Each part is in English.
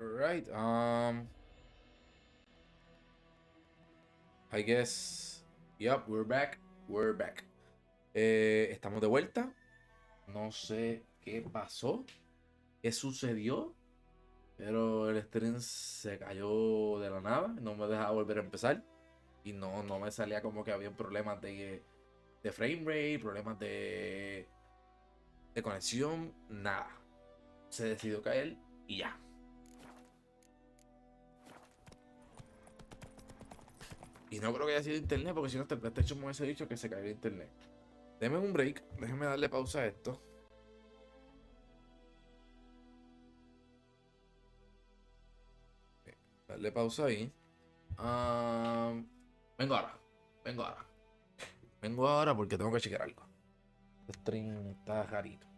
Right. I guess. Yep, we're back. We're back. Estamos de vuelta. No sé qué pasó, qué sucedió, pero el stream se cayó de la nada. No me dejaba volver a empezar. Y no me salía como que había problemas de frame rate, problemas de conexión, nada. Se decidió caer y ya. Y no creo que haya sido internet, porque si no, este PlayStation me hubiese dicho que se cayó el internet. Deme un break, déjenme darle pausa a esto. Darle pausa ahí. Ah, vengo ahora. Vengo ahora. Vengo ahora porque tengo que chequear algo. El stream está rarito.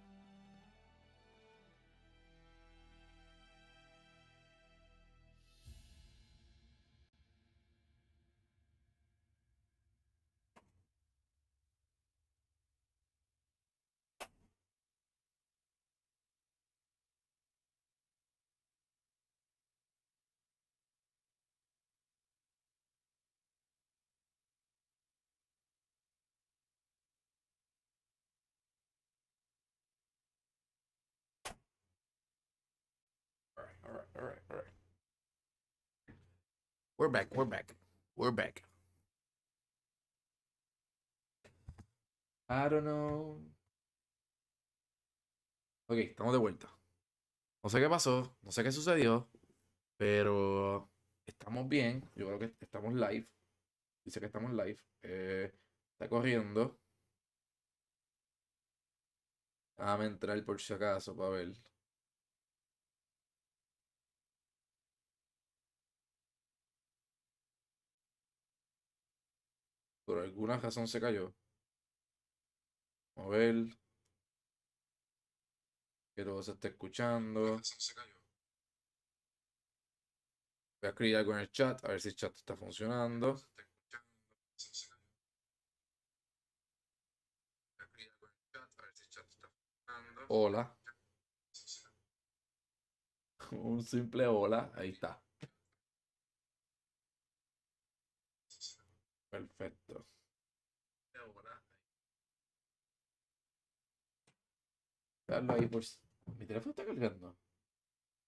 Alright. We're back, we're back. We're back. I don't know. Ok, estamos de vuelta. No sé qué pasó, no sé qué sucedió, pero estamos bien. Yo creo que estamos live. Dice que estamos live. Está corriendo. Déjame entrar por si acaso para ver. Por alguna razón se cayó. Vamos a ver que todo se esté escuchando. Voy a escribir algo en el chat, a ver si el chat está funcionando. Hola. Un simple hola. Ahí está. Perfecto. Darlo ahí por... ¿Mi teléfono está cargando?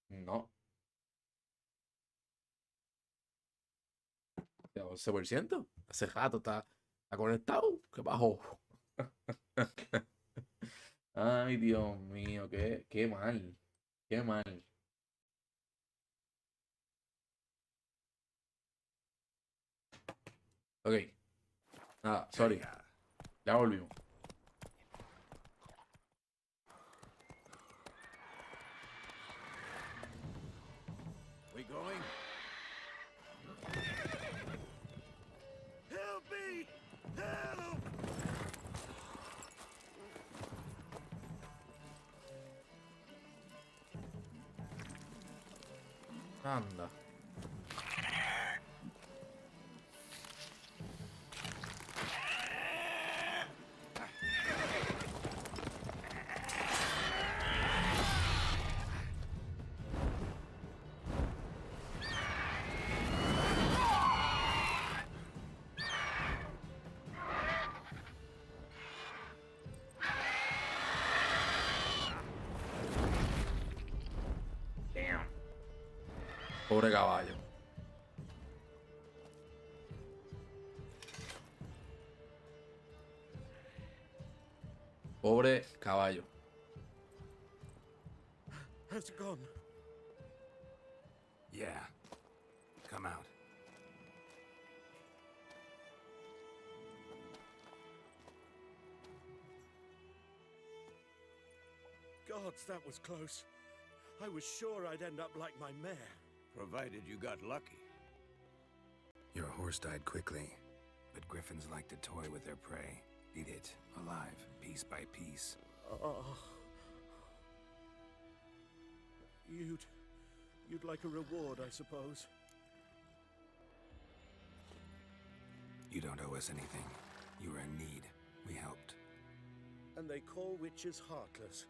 No. Ya 11%. Hace rato está conectado. ¿Qué bajó? Ay, Dios mío, qué mal. Qué mal. Ok. Nada, sorry. Ya volvimos. We going? Help me! Help! Anda. Damn. Pobre caballo. Pobre caballo. Has it gone? Yeah. Come out. Gods, that was close. I was sure I'd end up like my mare. Provided you got lucky. Your horse died quickly, but griffins like to toy with their prey. Eat it, alive, piece by piece. Oh. You'd like a reward, I suppose. You don't owe us anything. You were in need. We helped. And they call witches heartless.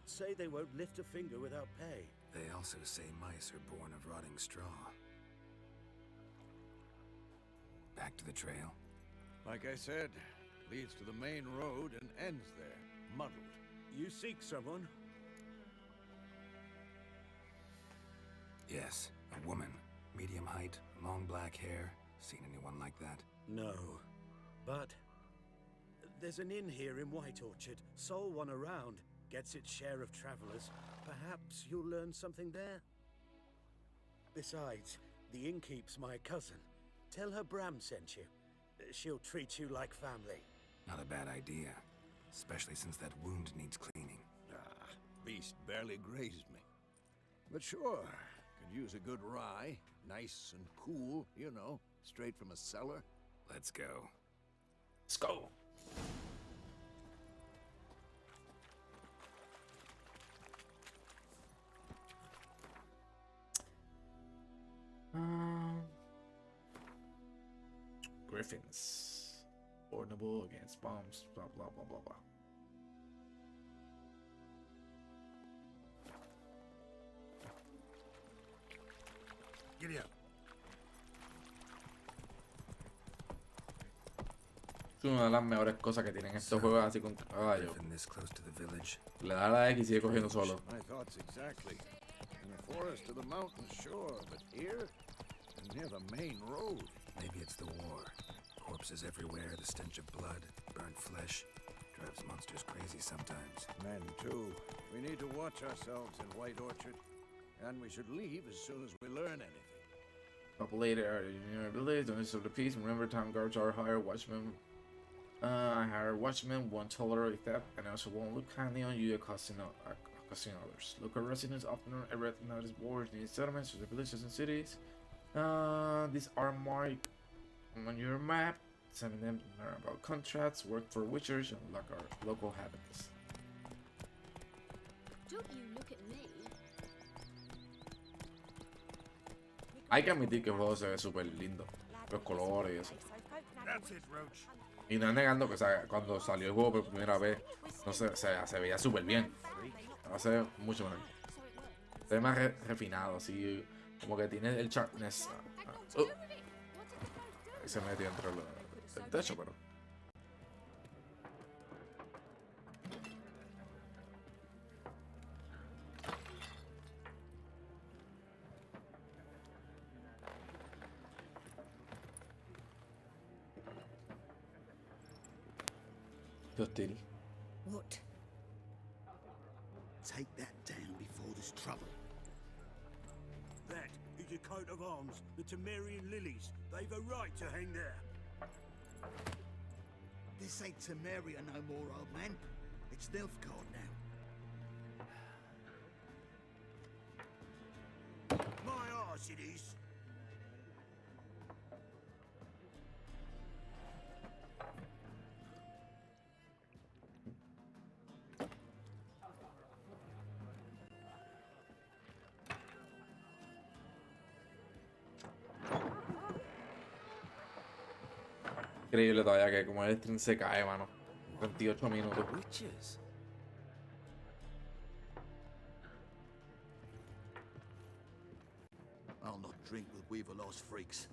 Say they won't lift a finger without pay. They also say mice are born of rotting straw. Back to the trail? Like I said, leads to the main road and ends there, muddled. You seek someone? Yes, a woman. Medium height, long black hair. Seen anyone like that? No. But there's an inn here in White Orchard. Sole one around. Gets its share of travelers. Perhaps you'll learn something there? Besides, the innkeep's my cousin. Tell her Bram sent you. She'll treat you like family. Not a bad idea. Especially since that wound needs cleaning. Ah, beast barely grazed me. But sure, could use a good rye. Nice and cool, you know, straight from a cellar. Let's go. Let's go. Griffins. Vulnerable against bombs. Blah, blah, blah, blah, blah. Giddy up. Es una de las mejores cosas que tienen estos juegos así con caballos. Griffin this close to the village. Le da la X y sigue cogiendo solo. My thoughts exactly. In the forest to the mountain shore, but here, and near the main road. Maybe it's the war. Corpses everywhere, the stench of blood, burnt flesh. Drives monsters crazy sometimes. Men, too. We need to watch ourselves in White Orchard. And we should leave as soon as we learn anything. Couple later, near a village, don't disturb the peace. Remember, town guards are hired watchmen. I hire watchmen, won't tolerate theft, and also won't look kindly on you accosting others. Local residents often recognize wars near settlements, the villages and cities. These are marked on your map. Some of them are about contracts, work for witchers, and local habits. Don't you look at me. Hay que admitir que el juego se ve súper lindo. Los colores y eso. That's it, Roach. Y no es negando que, o sea, cuando salió el juego por primera vez, no sé, se veía súper bien. Ahora se ve mucho mejor. Se ve más refinado, así, como que tiene el sharpness. Ahí se metió entre el techo, pero. Hostil. What? Take that down before there's trouble. That is your coat of arms, the Temerian lilies. They've a right to hang there. This ain't Temeria no more, old man. It's Nilfgaard now. My arse it is. Increíble todavía que como el stream se cae, mano. 28 minutos. Witches? I'll not drink with Weaverlost freaks.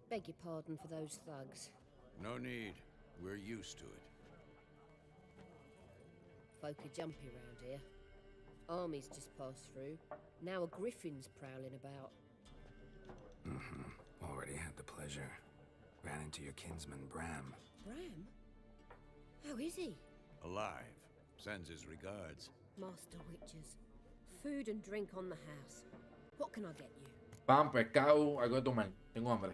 Beg your pardon for those thugs. No need. We're used to it. Folk are jumpy round here. Armies just passed through. Now a griffin's prowling about. Already had the pleasure. Ran into your kinsman, Bram. Bram? How is he? Alive. Sends his regards. Master Witches. Food and drink on the house. What can I get you? Pan, pescado, algo de tomar. Tengo hambre.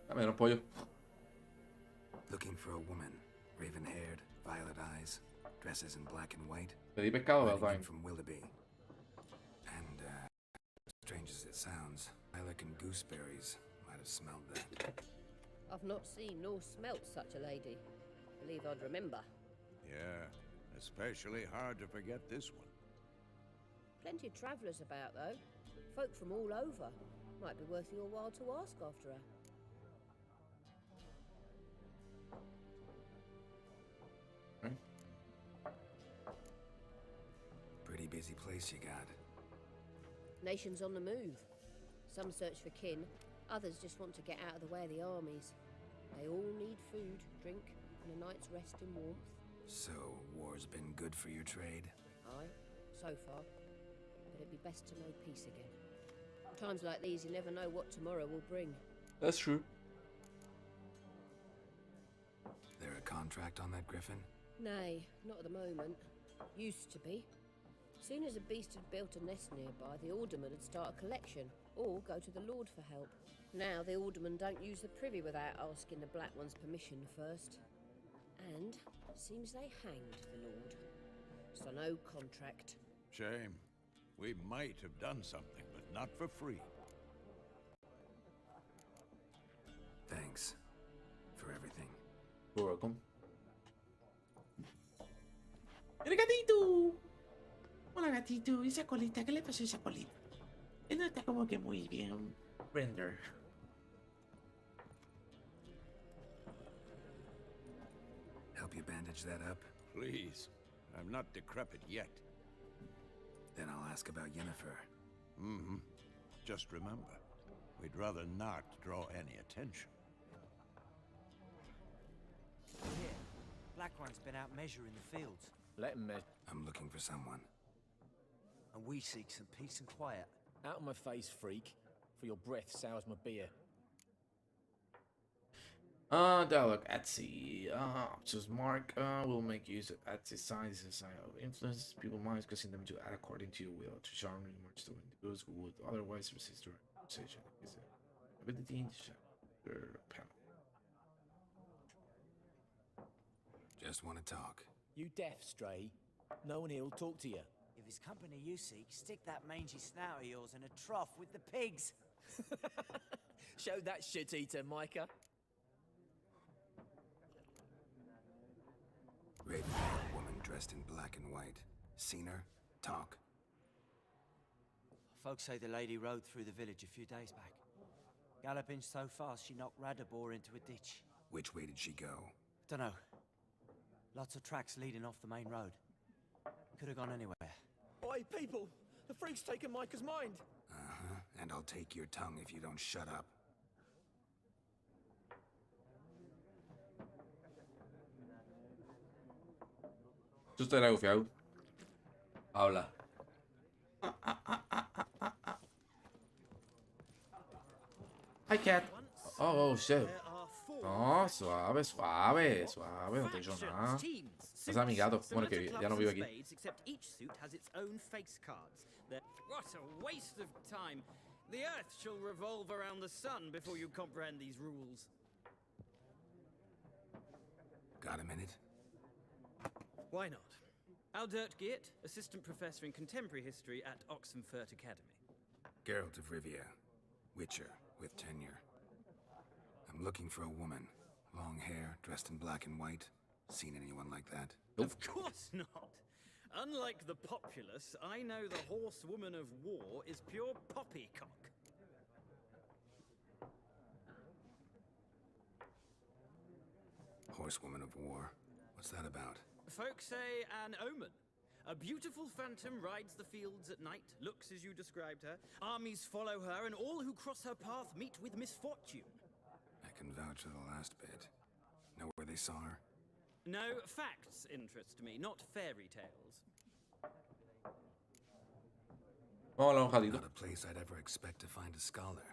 Dame un pollo. Looking for a woman. Raven-haired, violet eyes, dresses in black and white. Pedí pescado, Riding in Valentine. from Willoughby. And, strange as it sounds, lilac and gooseberries. Might have smelled that. I've not seen nor smelt such a lady. Believe I'd remember. Yeah, especially hard to forget this one. Plenty of travellers about, though. Folk from all over. Might be worth your while to ask after her. Right. Pretty busy place you got. Nations on the move. Some search for kin, others just want to get out of the way of the armies. They all need food, drink, and a night's rest in warmth. So, war's been good for your trade? Aye, so far. But it'd be best to know peace again. Times like these, you never know what tomorrow will bring. That's true. There a contract on that griffin? Nay, not at the moment. Used to be. Soon as a beast had built a nest nearby, the alderman would start a collection, or go to the lord for help. Now the aldermen don't use the privy without asking the Black One's permission first. And seems they hanged the lord. So no contract. Shame. We might have done something, but not for free. Thanks. For everything. You're welcome. ¡El gatito! Hola, gatito. Esa colita, ¿qué le pasó a esa colita? Él no está como que muy bien render. Help you bandage that up? Please. I'm not decrepit yet. Then I'll ask about Yennefer. Mm-hmm. Just remember, we'd rather not draw any attention. Here, Black One's been out measuring the fields. Let him measure. I'm looking for someone. And we seek some peace and quiet. Out of my face, freak. For your breath sours my beer. Dialogue Etsy. Just mark. Will make use of Etsy signs as a sign of influence people's minds, causing them to act according to your will, to charm and much to those who would otherwise resist your conversation. Is it ability in your panel? Just want to talk. You deaf, Stray? No one here will talk to you. If it's company you seek, stick that mangy snout of yours in a trough with the pigs. Show that shit-eater, Micah. Raven-haired woman dressed in black and white. Seen her? Talk. Folks say the lady rode through the village a few days back. Galloping so fast she knocked Radabor into a ditch. Which way did she go? Dunno. Lots of tracks leading off the main road. Could have gone anywhere. Oi, people! The freak's taken Micah's mind! Uh-huh. And I'll take your tongue if you don't shut up. Tú estás gufiado. Habla. Hi, cat. Oh, shit. No, suave, suave, suave. No te he hecho nada. Es a mi gato. Bueno, que ya no vive aquí. Except each suit has its own face cards. What a waste of time. The Earth shall revolve around the sun before you comprehend these rules. Got a minute? Why not? Aldert Geert, Assistant Professor in Contemporary History at Oxenfurt Academy. Geralt of Rivia. Witcher, with tenure. I'm looking for a woman. Long hair, dressed in black and white. Seen anyone like that? Nope. Of course not. Unlike the populace, I know the horsewoman of war is pure poppycock. Horsewoman of war. What's that about? Folks say an omen. A beautiful phantom rides the fields at night, looks as you described her. Armies follow her, and all who cross her path meet with misfortune. I can vouch for the last bit. Know where they saw her? No, facts interest me, not fairy tales. Vamos a hablar un ratito. Not a place I'd ever expect to find a scholar.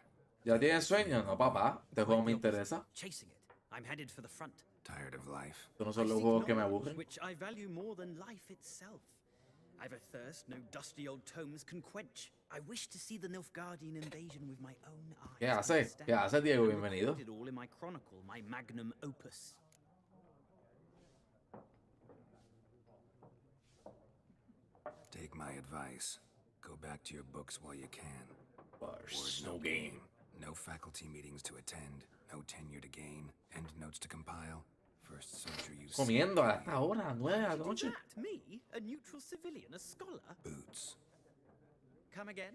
¿Ya tienes sueño? No, papá. Este juego me interesa. Chasing it. I'm headed for the front. Tired of life? Estos no son los I seek juegos que me knowledge, aburren. which I value more than life itself. I've a thirst no dusty old tomes can quench. I wish to see the Nilfgaardian invasion with my own eyes. ¿Qué hace? ¿Qué hace, Diego? Bienvenido. It all in my chronicle, my magnum opus. Take my advice. Go back to your books while you can. Bars, Word no game. No faculty meetings to attend. No tenure to gain. Endnotes to compile. First soldier you see. Comiendo a esta hora, 9 de la noche. That me, a neutral civilian, a scholar? Boots. Come again?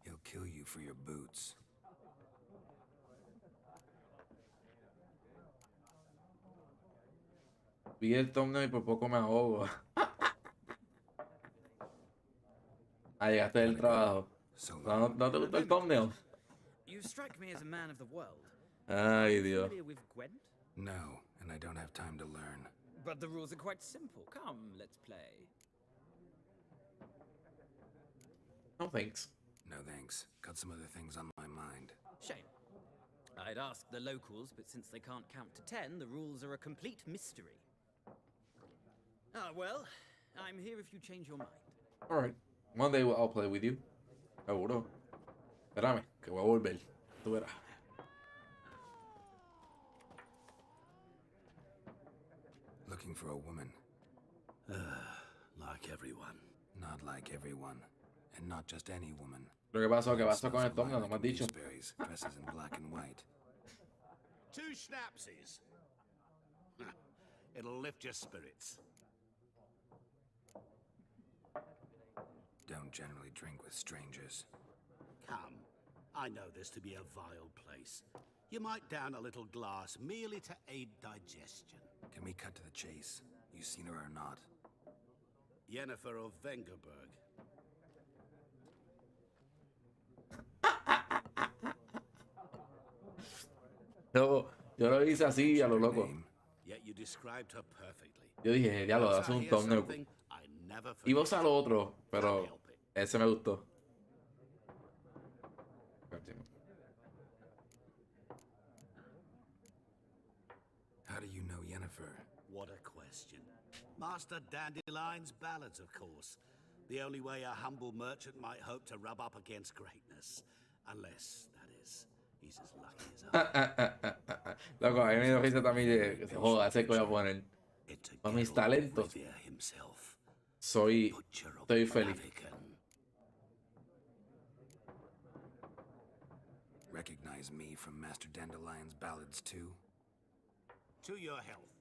He'll kill you for your boots. Vi el thumbnail y por poco me ahogo. Ah, llegaste del trabajo. So ¿No, no te gustó el thumbnail? You strike me as a man of the world. Ay, Dios. Familiar with Gwent? No, and I don't have time to learn. But the rules are quite simple. Come, let's play. No thanks. No thanks. Got some other things on my mind. Shame. I'd ask the locals, but since they can't count to 10, the rules are a complete mystery. Ah, well, I'm here if you change your mind. Alright. One day I'll play with you. Seguro. Espérame, que voy a volver. Tú verás. Looking for a woman. Like everyone. Not like everyone. And not just any woman. Lo que pasó con el Smells thumbnail, no like me has dicho. gooseberries, dresses in black and white. 2 schnapsies. It'll lift your spirits. Don't generally drink with strangers. Come. I know this to be a vile place. You might down a little glass merely to aid digestion. Can we cut to the chase? You seen her or not? Yennefer of Vengerberg. Yo lo hice así a lo loco. Name? Yet you described her perfectly. Yo dije, ya lo Once hace I un hear thumbnail. something, I never Iba a forget. usar lo otro, pero Can't help it. ese me gustó. How do you know Yennefer? What a question. Master Dandelion's ballads, of course. The only way a humble merchant might hope to rub up against greatness. Unless, that is, he's as lucky as I. Loco, a mí me dio risa también de que se joda, ese que voy a poner. It's a Para mis Geralt of talentos, Rivia himself, soy, butcher of estoy feliz. Blaviken. Recognize me from Master Dandelion's ballads too? To your health.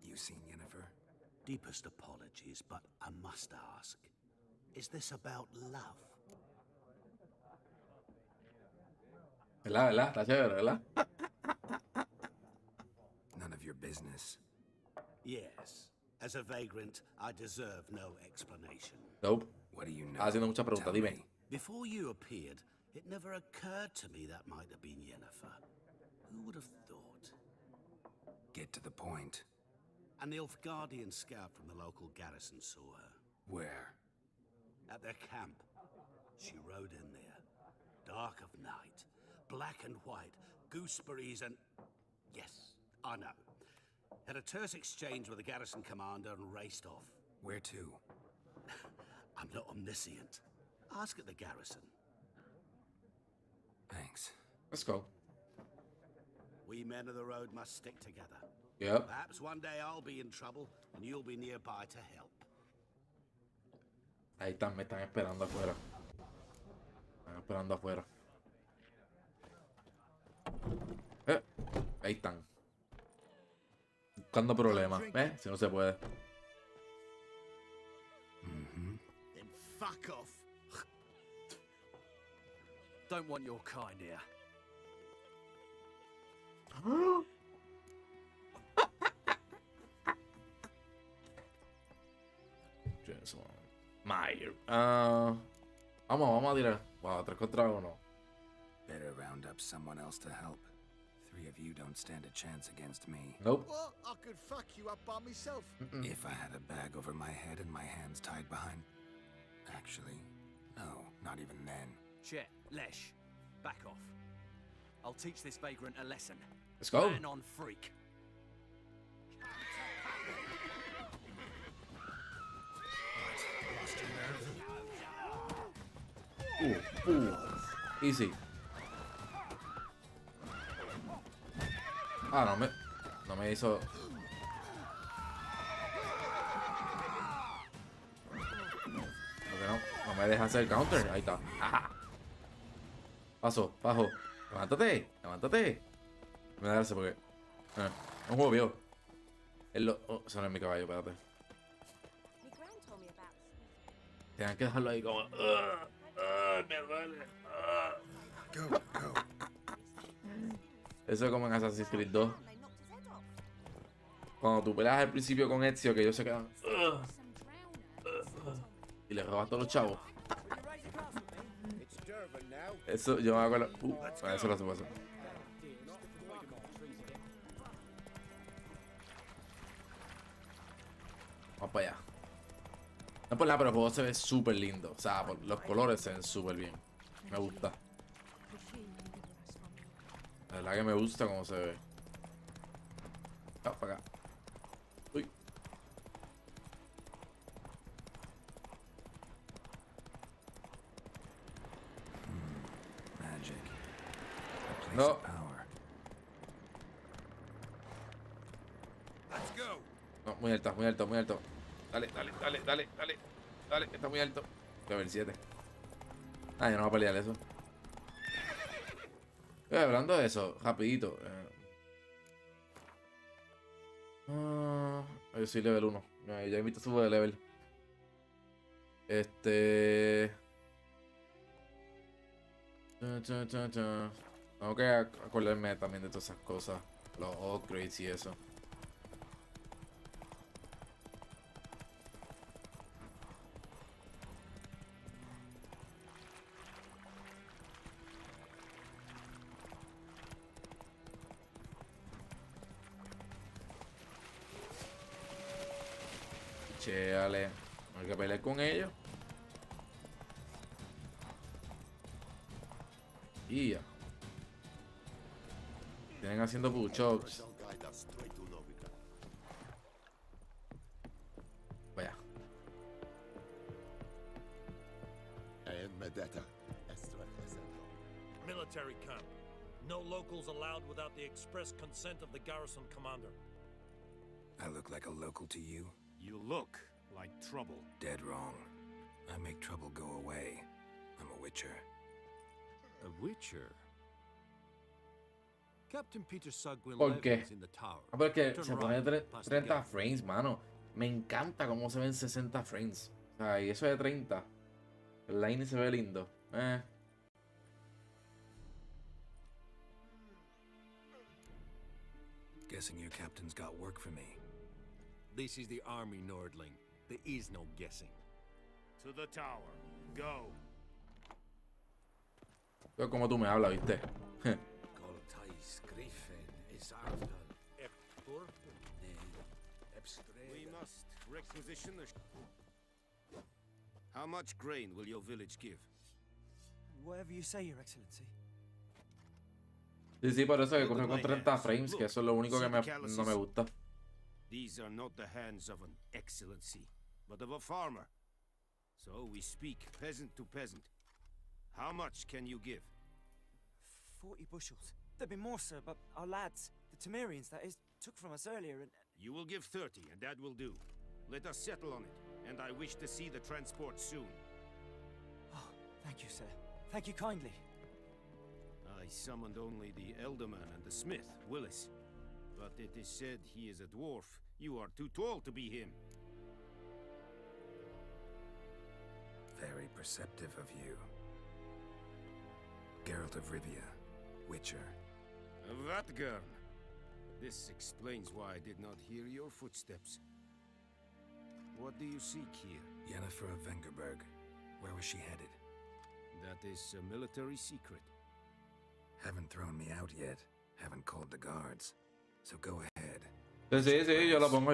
You seen Yennefer? Deepest apologies, but I must ask. Is this about love? ¿Verdad, verdad? Está chévere, ¿verdad? None of your business. Yes. As a vagrant, I deserve no explanation. Nope. What do you know? Haciendo muchas preguntas, Tell dime. me. Before you appeared, it never occurred to me that might have been Yennefer. Who would have thought? Get to the point. An Nilfgaardian scout from the local garrison saw her. Where? At their camp. She rode in there. Dark of night. Black and white. Gooseberries and... Yes, I know. Had a terse exchange with the garrison commander and raced off. Where to? I'm not omniscient. Ask at the garrison. Thanks. Let's go. We men of the road must stick together. Yep. Perhaps one day I'll be in trouble and you'll be nearby to help. Ahí están, me están esperando afuera. Me están esperando afuera. Ahí están. Buscando problemas. ¿Ves? Si no se puede. Then fuck off. Don't want your kind here. Meyer. Vamos a tirar. Wow, 3 contra 1. Better round up someone else to help. 3 of you don't stand a chance against me. Nope. What? I could fuck you up by myself. If I had a bag over my head and my hands tied behind... Actually, no, not even then. Chet, Lesh, back off. I'll teach this vagrant a lesson. Let's go. Man on freak. Easy. Ah, no me hizo. No me deja hacer counter. Ahí está. Ajá. Paso, bajo. Levántate, levántate. Me da darse porque. Es un juego viejo. Oh, eso no es mi caballo, espérate. My gran told Tengan que dejarlo ahí como. Me duele. Go, go. Eso es como en Assassin's Creed 2. Cuando tú peleas al principio con Ezio, que ellos se quedan. Y le robas a todos los chavos. Eso yo me acuerdo. Bueno, eso lo se pasó. Vamos para allá. No por nada, pero el juego se ve súper lindo. O sea, los colores se ven súper bien. Me gusta. La verdad que me gusta cómo se ve. Vamos para acá. Uy. Magic. A place No. of power. Let's go. No, muy alto, muy alto, muy alto. Dale, dale, dale, dale, dale. Dale, está muy alto. Level 7. Ah, ya no va a pelear eso. Hablando de eso, rapidito. Yo soy level 1. Ya invito a subo de level. Tengo que acordarme también de todas esas cosas. Los upgrades y eso. Chéale. Hay que pelear con ellos. Y ya. Vienen haciendo push-ups. Vaya. Military camp. No locals allowed without the express consent of the garrison commander. I look like a local to you? You look like trouble. Dead wrong. I make trouble go away. I'm a witcher. A witcher? Captain Peter Sugwin ¿Por qué? lives in the tower. Ah, porque Turn se right, pone past the 30 gate. frames, mano. Me encanta cómo se ven 60 frames. O sea, y eso de 30. El line se ve lindo. Guessing your captain's got work for me. This is the army, Nordling. There is no guessing. To the tower. Go. Yo como tú me hablas, ¿viste? We must requisition the... How much grain will your village give? Whatever you say, Your Excellency. Sí, por eso que corre con 30 frames, que eso es lo único que no me gusta. These are not the hands of an excellency, but of a farmer. So we speak peasant to peasant. How much can you give? 40 bushels. There'd be more, sir, but our lads, the Temerians, that is, took from us earlier and... You will give 30, and that will do. Let us settle on it, and I wish to see the transport soon. Oh, thank you, sir. Thank you kindly. I summoned only the Elderman and the smith, Willis. But it is said he is a dwarf. You are too tall to be him. Very perceptive of you. Geralt of Rivia, Witcher. Vatgern. This explains why I did not hear your footsteps. What do you seek here? Yennefer of Vengerberg. Where was she headed? That is a military secret. Haven't thrown me out yet. Haven't called the guards. So go ahead. Sí, yo lo pongo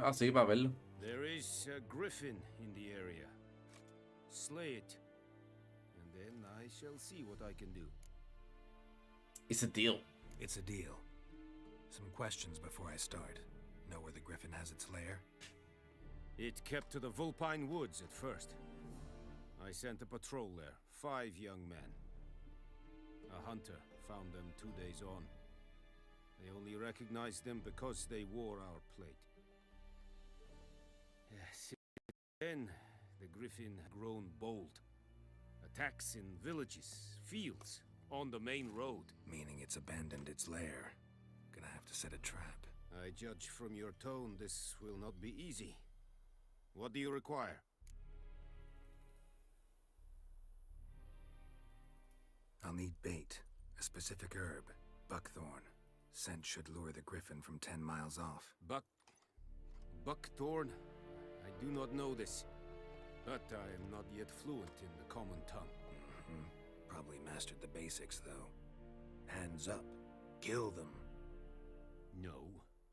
así para verlo. There is a griffin in the area. Slay it, and then I shall see what I can do. It's a deal. It's a deal. Some questions before I start. Know where the griffin has its lair? It kept to the Vulpine Woods at first. I sent a patrol there, 5 young men. A hunter found them 2 days on. They only recognized them because they wore our plate. Since then, the griffin had grown bold. Attacks in villages, fields, on the main road. Meaning it's abandoned its lair. Gonna have to set a trap. I judge from your tone this will not be easy. What do you require? I'll need bait, a specific herb, buckthorn. Scent should lure the griffin from 10 miles off. Buckthorn? I do not know this, but I am not yet fluent in the common tongue. Probably mastered the basics, though. Hands up. Kill them. No.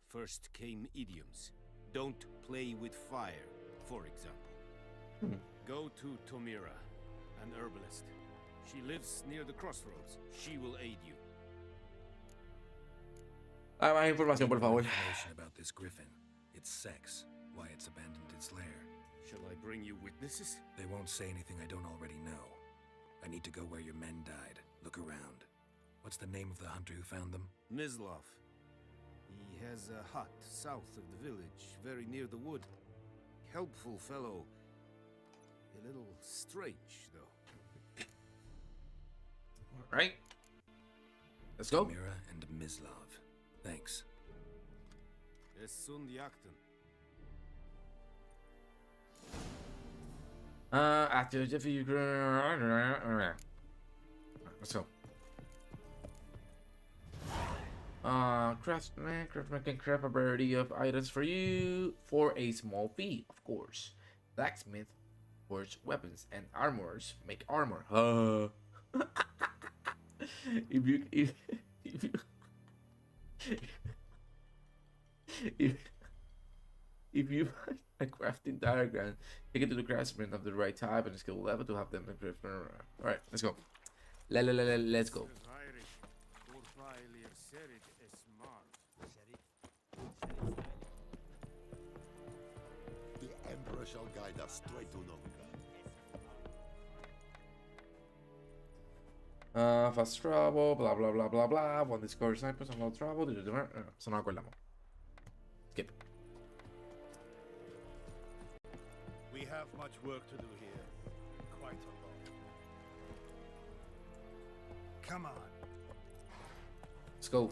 First came idioms. Don't play with fire, for example. Go to Tomira, an herbalist. She lives near the crossroads. She will aid you. Más información, por favor. Information about this griffin. Its sex. Why it's abandoned its lair. Shall I bring you witnesses? They won't say anything I don't already know. I need to go where your men died. Look around. What's the name of the hunter who found them? Mislav. He has a hut south of the village, very near the wood. Helpful fellow. A little strange, though. Alright. Let's go. Mira and Mislav. Thanks. Es sunt jakten. After Jeffy, you. Let's go. Craftsman can craft a variety of items for you for a small fee, of course. Blacksmith forge weapons and armorers make armor. if you find a crafting diagram, take it to the craftsman of the right type and skill level to have them. All right, let's go. Let's go. The Emperor shall guide us straight to Nova. Fast travel, blah blah blah blah blah. One discover snipers on no travel. Eso no acordamos. Skip. We have much work to do here. Quite a lot. Come on. Let's go.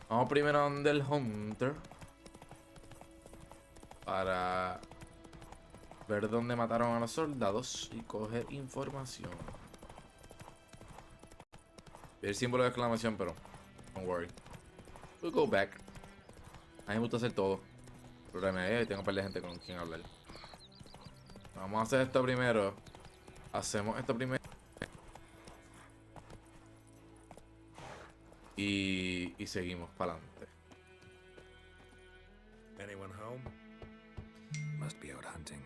Vamos primero donde el Hunter para ver dónde mataron a los soldados y coger información. Vi el símbolo de exclamación, pero don't worry. We'll go back. A mí me gusta hacer todo. Problema es que tengo un par de gente con quien hablar. Vamos a hacer esto primero. Hacemos esto primero. Y seguimos para adelante. Anyone home? Must be out hunting.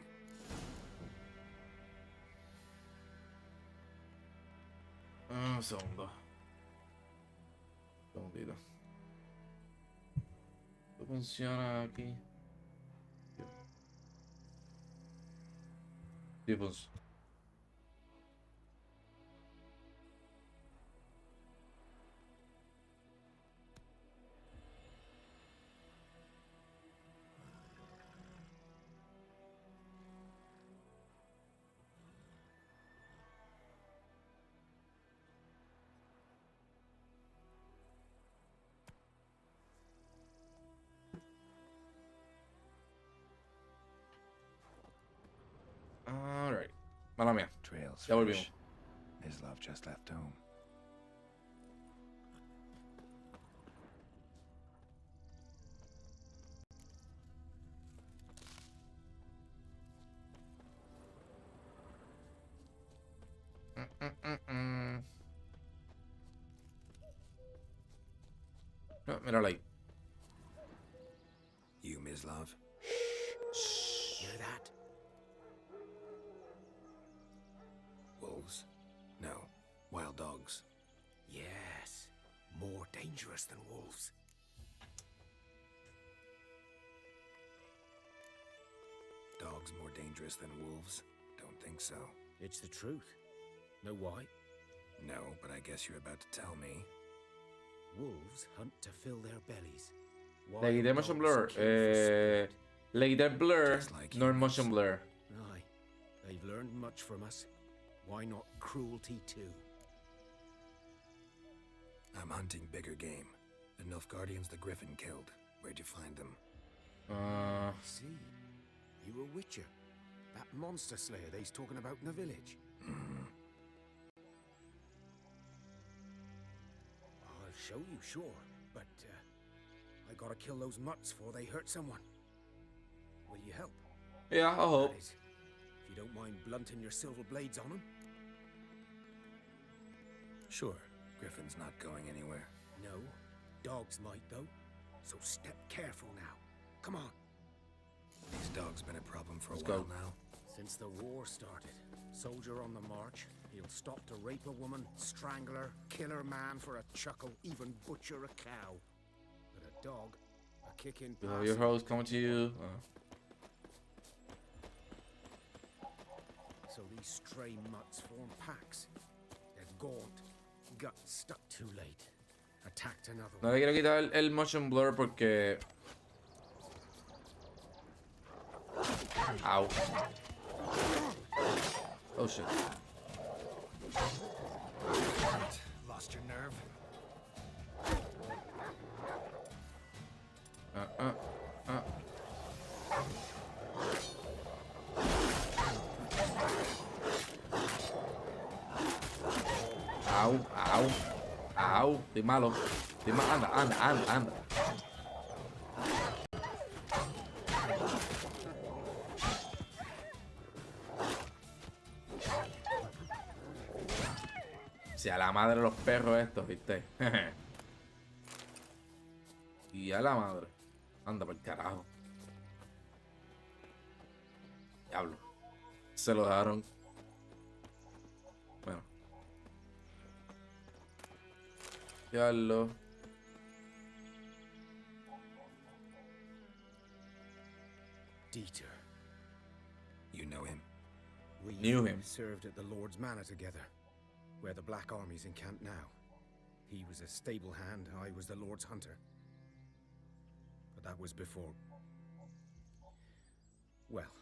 Un segundo. Segundito. Esto funciona aquí. Sí, pues. Alright. Mala mía. Trails Ya volvimos. fresh. Mislav just left home. No, míralo ahí. You, Mislav? Hear that? Wolves? No. Wild dogs. Yes. More dangerous than wolves. Dogs more dangerous than wolves? Don't think so. It's the truth. Know why? No, but I guess you're about to tell me. Wolves hunt to fill their bellies. Le quité motion blur. Le quité el blur, no el motion blur. Aye, they've learned much from us. Why not cruelty too? I'm hunting bigger game. The Nilfgaardians the Griffin killed. Where'd you find them? See, you a witcher. That monster slayer they's talking about in the village. I'll show you, sure, but I gotta kill those mutts before they hurt someone. Will you help? Yeah, I hope. That is, if you don't mind blunting your silver blades on them. Sure. Griffin's not going anywhere. No, dogs might though. So step careful now. Come on. These dogs been a problem for a Let's while go. now. Since the war started, soldier on the march, he'll stop to rape a woman, strangle her, kill her man for a chuckle, even butcher a cow. But a dog, a kick in Your host coming to you. So these stray mutts form packs. They're gaunt, guts stuck too late. Attacked another No one. le quiero quitar el motion blur porque. Ow. Oh shit. Lost your nerve? Au, au, au. Estoy malo. Anda, anda, anda, anda. Si a la madre los perros estos, ¿viste? Y a la madre. Anda por el carajo. Diablo. Se lo dejaron. Bueno. Diablo. Dieter. You know him? We Knew him. served at the Lord's Manor together, where the Black Army's encamped now. He was a stable hand, I was the Lord's hunter. But that was before... well,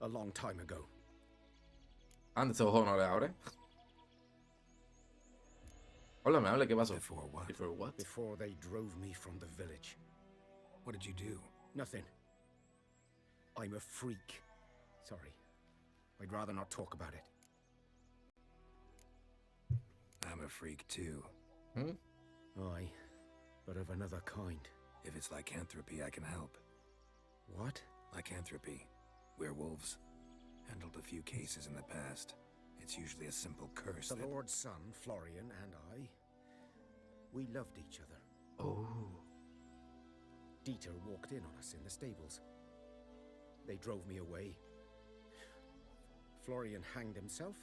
a long time ago. Anda, ese ojo no le abre. Hola, me hable, ¿qué pasó? Before what? Before what? Before they drove me from the village. What did you do? Nothing. I'm a freak. Sorry. I'd rather not talk about it. I'm a freak too. Aye, but of another kind. If it's lycanthropy, I can help. What? Lycanthropy. Werewolves. Handled a few cases in the past. It's usually a simple curse The that... Lord's son, Florian, and I, we loved each other. Oh. Dieter walked in on us in the stables. They drove me away. Florian hanged himself.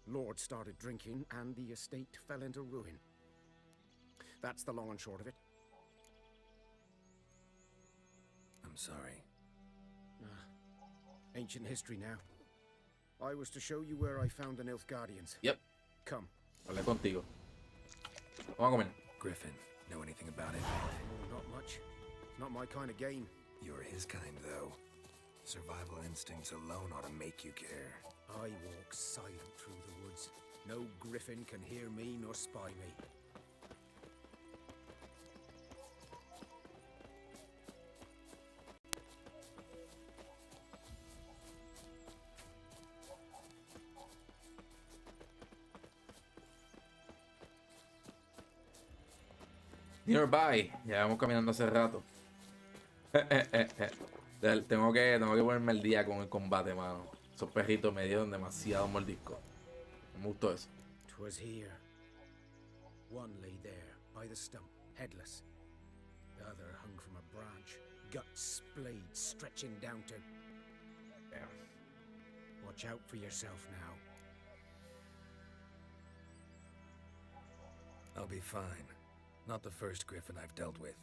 Lord started drinking, and the estate fell into ruin. That's the long and short of it. I'm sorry. Ancient history now. I was to show you where I found the Nilfgaardians. Yep. Come. Hablé contigo. Vamos a comer. Griffin, know anything about it? Oh, not much. It's not my kind of game. You're his kind, though. Survival instincts alone ought to make you care. I walk silent through the woods. No griffin can hear me nor spy me. Nearby. Ya vamos caminando hace rato. Tengo que ponerme el día con el combate, mano. Esos perritos me dieron demasiado mordisco. Me gustó eso. 'Twas here. One lay there, by the stump, headless. The other hung from a branch, guts splayed, stretching down to... Damn. Watch out for yourself now. I'll be fine. Not the first Griffin I've dealt with.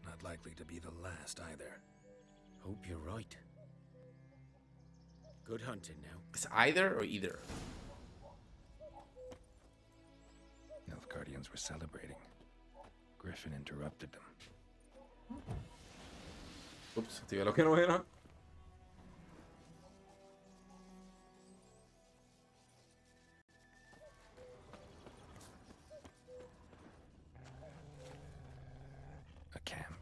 Not likely to be the last either. Hope you're right. Good hunting now. It's either or either. Nilfgaardians were celebrating. Griffin interrupted them. Ups, activé lo que no era. A camp.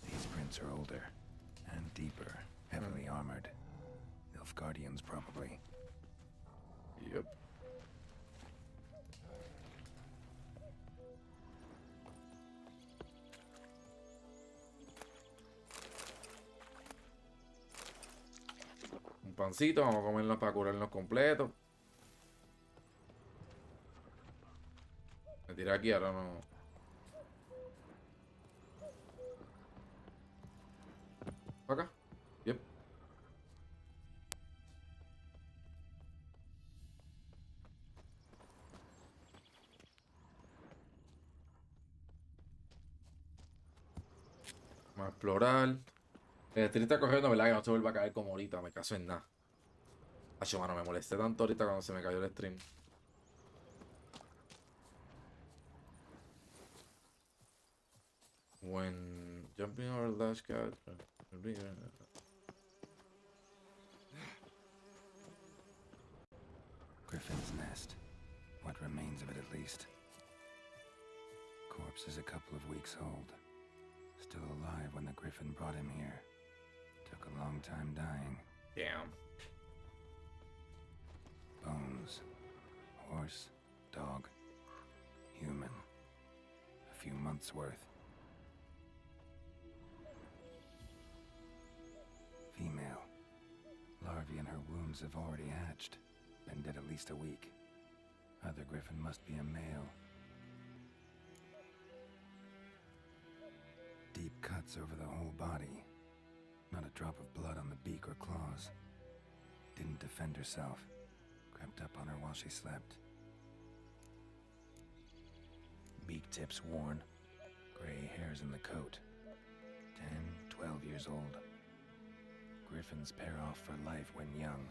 These prints are older and deeper, heavily armored. Nilfgaardians, probably. Yep. Un pancito, vamos a comernos para curarnos completo. Me tiré aquí, ahora no. ¿Para acá? Yep. Vamos a explorar. El stream está cogiendo, ¿verdad? Que no se vuelva a caer como ahorita, me caso en nada. Acho, mano, me molesté tanto ahorita cuando se me cayó el stream. When jumping over last cat. Griffin's nest. What remains of it, at least. Corpse is a couple of weeks old. Still alive when the Griffin brought him here. Took a long time dying. Damn. Bones. Horse. Dog. Human. A few months' worth. Female. Larvae in her wounds have already hatched. Been dead at least a week. Other Griffin must be a male. Deep cuts over the whole body. Not a drop of blood on the beak or claws. Didn't defend herself. Crept up on her while she slept. Beak tips worn. Gray hairs in the coat. 10, 12 years old. Griffins pair off for life when young.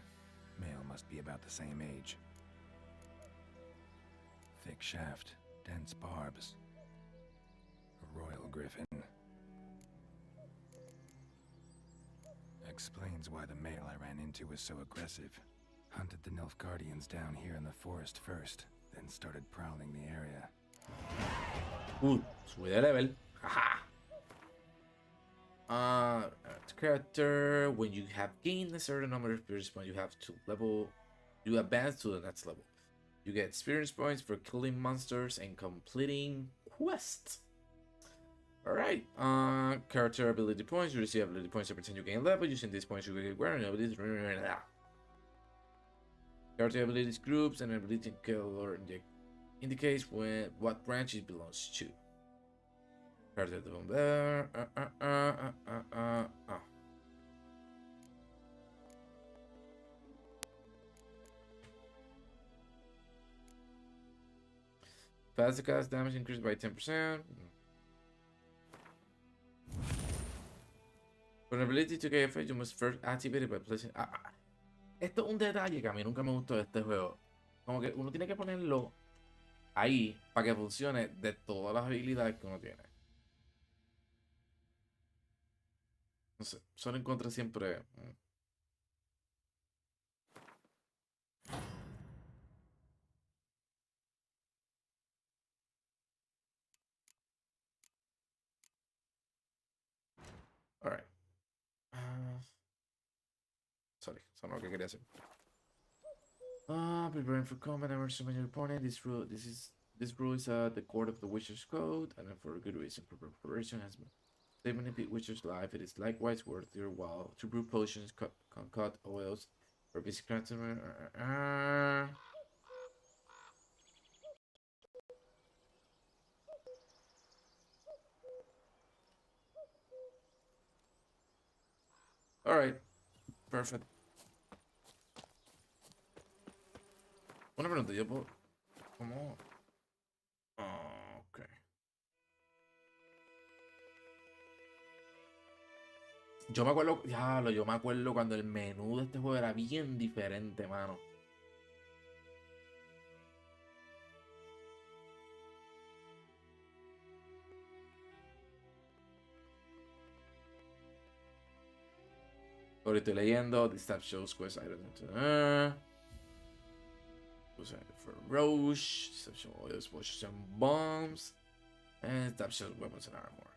Male must be about the same age. Thick shaft, dense barbs. A royal griffin. Explains why the male I ran into was so aggressive. Hunted the Nilfgaardians down here in the forest first, then started prowling the area. Subí de level. Haha. Character. When you have gained a certain number of experience points, you advance to the next level. You get experience points for killing monsters and completing quests. Alright. Character ability points. You receive ability points every time you gain level. Using these points, you get wearing abilities. Character abilities groups and ability color indicates what branch it belongs to. Character there. Fast cast damage increased by 10%. Vulnerability to KFA, you must first activate it by placing. Esto es un detalle que a mí nunca me gustó de este juego. Como que uno tiene que ponerlo ahí para que funcione de todas las habilidades que uno tiene. No sé, solo encontré siempre. Alright. Sorry, eso no es lo que quería hacer. Preparing for combat, never summon your opponent. This rule is the core of the Witcher's Code, and for a good reason. Preparation has been saving a Witcher's life. It is likewise worth your while to brew potions, concoct oils, or basic craftsmen. Alright, perfect. Una pregunta, yo puedo. ¿Cómo? Ok. Yo me acuerdo, diablo, yo me acuerdo cuando el menú de este juego era bien diferente, mano. Ahora estoy leyendo. This tab shows quest items. For Roche. This tab shows oil explosions and bombs. And tab shows weapons and armor.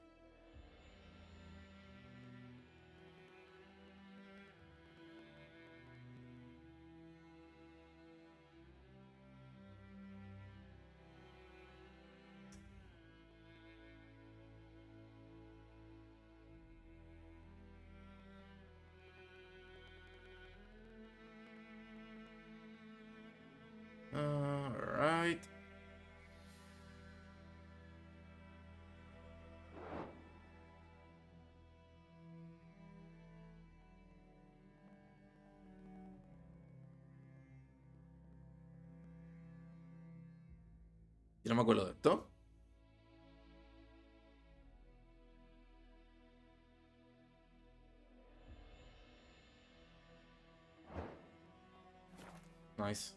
Alright. Yo no me acuerdo de esto. Nice.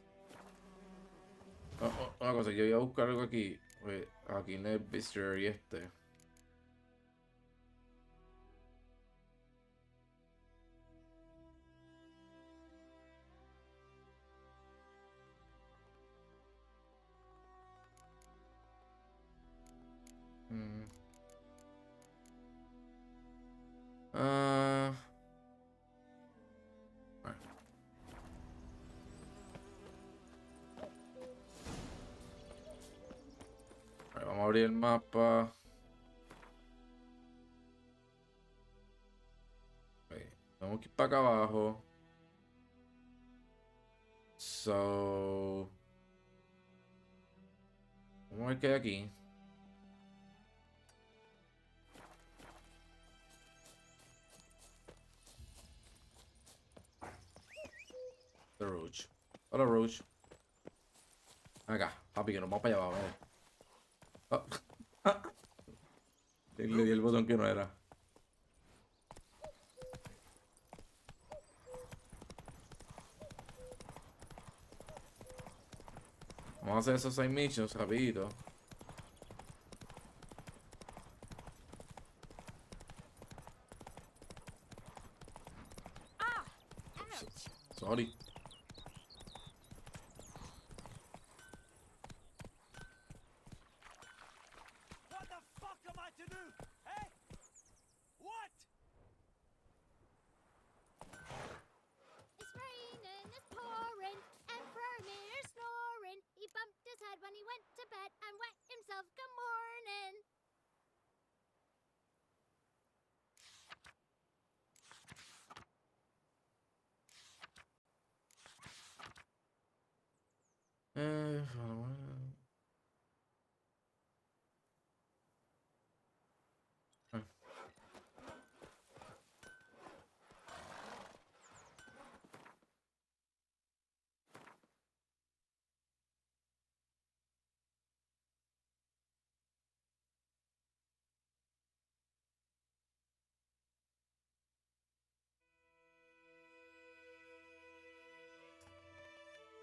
Una cosa, yo voy a buscar algo aquí. Aquí en el bestiary este. Vamos a abrir el mapa. Vamos a ir para acá abajo. So. Vamos a ver qué hay aquí. The Roach. Hola, Roach. Acá, papi, que nos vamos para allá abajo. Le di el botón que no era. Vamos a hacer esos 6 missions rapidito. Sorry. What the fuck am I to do? Eh? What? It's raining, it's pouring, Emperor Mirror snoring. He bumped his head when he went to bed and wet himself. Good morning.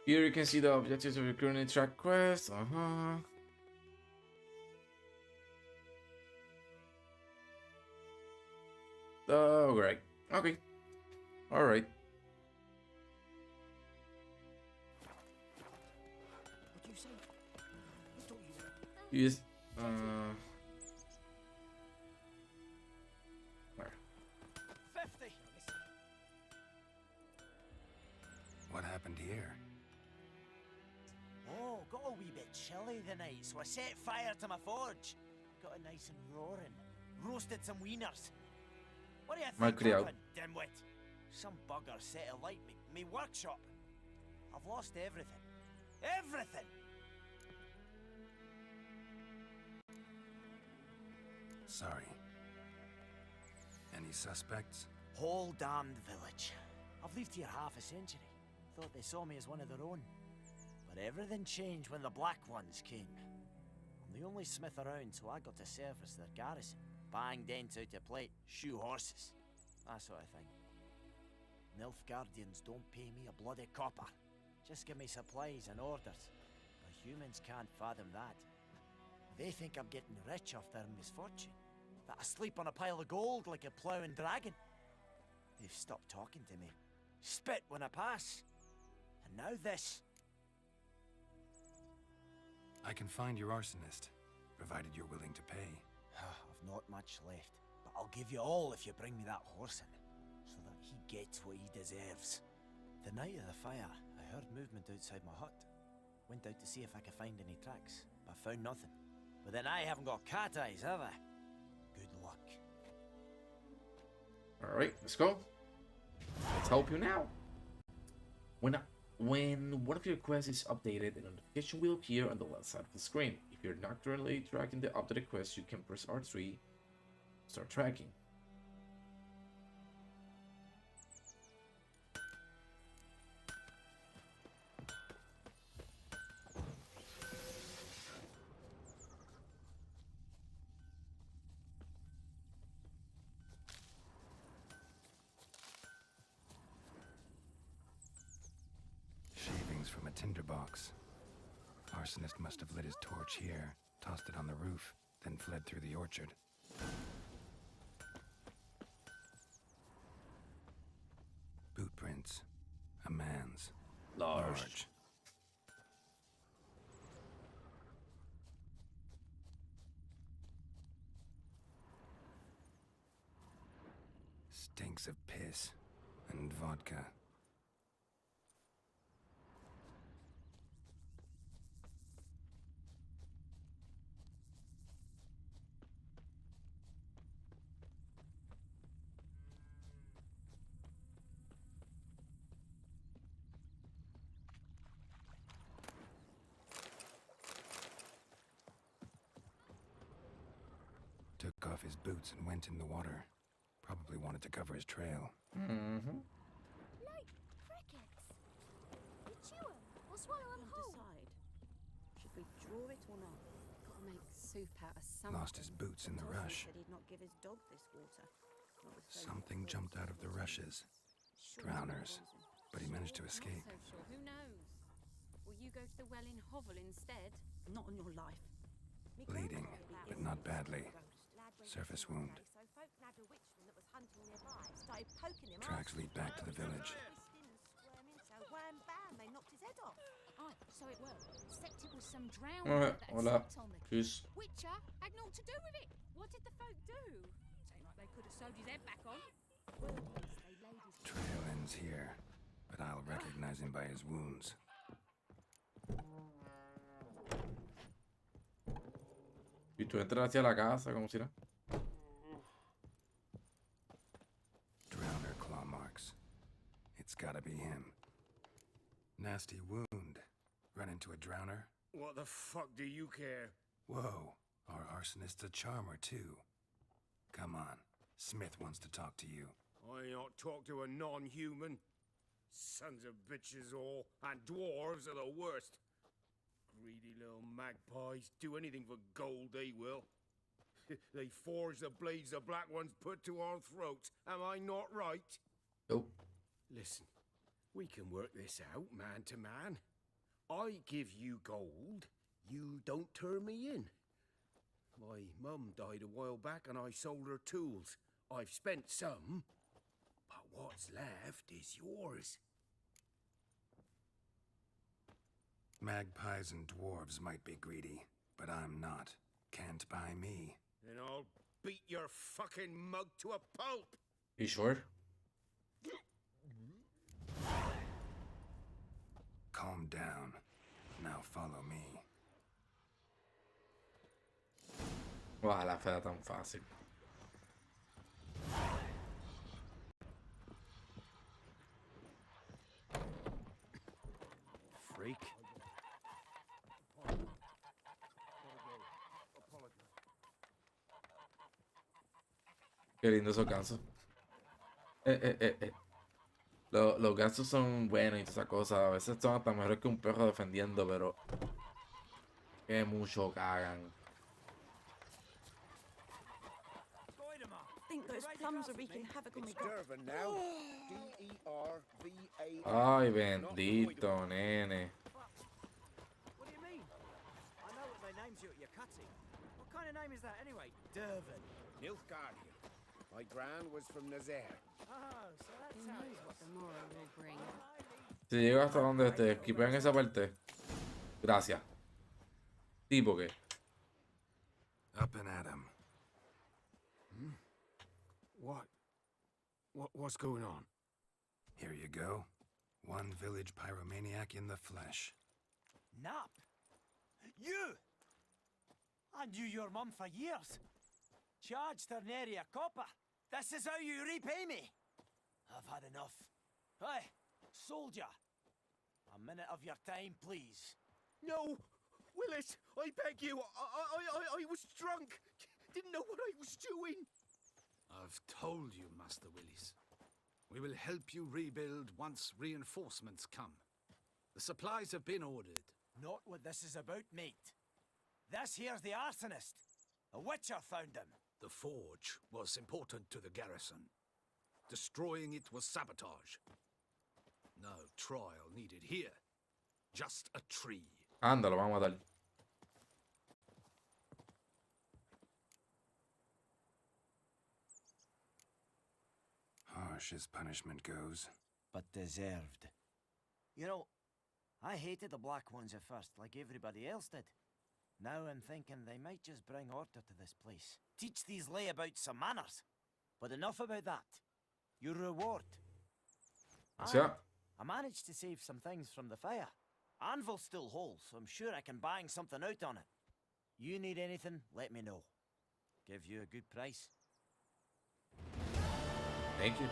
Here you can see the objectives of your current track quest. Oh, great. Okay. All right. What do you say? What don't You just, where? 50. What happened here? Oh, got a wee bit chilly the night, so I set fire to my forge. Got it nice and roaring. Roasted some wieners. What do you think, Malcriado. dimwit? Some bugger set alight me workshop. I've lost everything. Everything! Sorry. Any suspects? Whole damned village. I've lived here half a century. Thought they saw me as one of their own. But everything changed when the Black Ones came. I'm the only smith around, so I got to service their garrison. Bang dents out of plate, shoe horses. that sort of thing. Nilfgaardians don't pay me a bloody copper. Just give me supplies and orders. But humans can't fathom that. They think I'm getting rich off their misfortune. That I sleep on a pile of gold like a ploughing dragon. They've stopped talking to me. Spit when I pass. And now this. I can find your arsonist, provided you're willing to pay. I've not much left, but I'll give you all if you bring me that horse in, so that he gets what he deserves. The night of the fire, I heard movement outside my hut. Went out to see if I could find any tracks, but found nothing. But then I haven't got cat eyes, have I? Good luck. Alright, let's go. Let's help you now. When one of your quests is updated, a notification will appear on the left side of the screen. If you're not currently tracking the updated quest, you can press R3 to start tracking. From a tinderbox. Arsonist must have lit his torch here, tossed it on the roof, then fled through the orchard. Boot prints. A man's. Large. Stinks of piss and vodka. Took off his boots and went in the water. Probably wanted to cover his trail. Like crickets. You chew 'em or swallow 'em whole. Decide. Should we draw it or not? Gotta make soup out of something. Lost his boots in the rush. Said he'd not give his dog this water. Something jumped out of the rushes. Drowners. But he managed to escape. Not so sure. Who knows? Will you go to the well in Hovel instead? Not on your life. Bleeding, but not badly. Surface wound. So folk nabbed a witchman that was hunting nearby. Started poking him. Tracks lead back to the village. So wham bam, they knocked his head off. Oh, so it worked. Except it was some drowned Alright, that had hola. slept on the Tschüss. Witcher had naught to do with it. What did the folk do? Seemed like they could have sewed his head back on. Word is they laid his Trail ends here, but I'll recognize him by his wounds. Y tú entras hacia la casa como si nada. Drowner claw marks. It's gotta be him. Nasty wound. Run into a drowner? What the fuck do you care? Whoa, our arsonist's a charmer too. Come on, Smith wants to talk to you. I not talk to a non-human. Sons of bitches all, and dwarves are the worst. Greedy little magpies, do anything for gold they will. They forge the blades the black ones put to our throats, am I not right? Nope. Listen, we can work this out man to man. I give you gold, you don't turn me in. My mum died a while back and I sold her tools. I've spent some, but what's left is yours. Magpies and dwarves might be greedy, but I'm not. Can't buy me. Then I'll beat your fucking mug to a pulp. You sure? Calm down. Now follow me. Ojalá fuera tan fácil. Freak. Qué lindo esos gansos. Los gansos son buenos y todas esas cosas. A veces son hasta mejores que un perro defendiendo, pero que mucho cagan. Spider-Man. Think Those plums are wreaking havoc on me. It's Dervin now. D-E-R-V-A-N. Ay, bendito, nene. What do you mean? I know what they named you at your cutting. What kind of name is that anyway? Dervin. Nilfgaardian. My gran was from Nazaire. Oh, so that's Who how knows it what was. the morrow will bring. Si llego hasta donde te esquipen esa parte. Gracias. Tipo que. Up and at 'em. What's going on? Here you go. One village pyromaniac in the flesh. Nap? You? I knew your mum for years. Charged her nary a copper. This is how you repay me. I've had enough. Hey, soldier. A minute of your time, please. No, Willis, I beg you. I was drunk. Didn't know what I was doing. I've told you, Master Willis. We will help you rebuild once reinforcements come. The supplies have been ordered. Not what this is about, mate. This here's the arsonist. A witcher found him. The forge was important to the garrison. Destroying it was sabotage. No trial needed here. Just a tree. Anda, lo vamos a matar. Harsh as punishment goes. But deserved. You know, I hated the Black Ones at first, like everybody else did. Now I'm thinking they might just bring order to this place. Teach these layabouts some manners. But enough about that. Your reward. I managed to save some things from the fire. Anvil's still whole, so I'm sure I can bang something out on it. You need anything, let me know. Give you a good price. Thank you.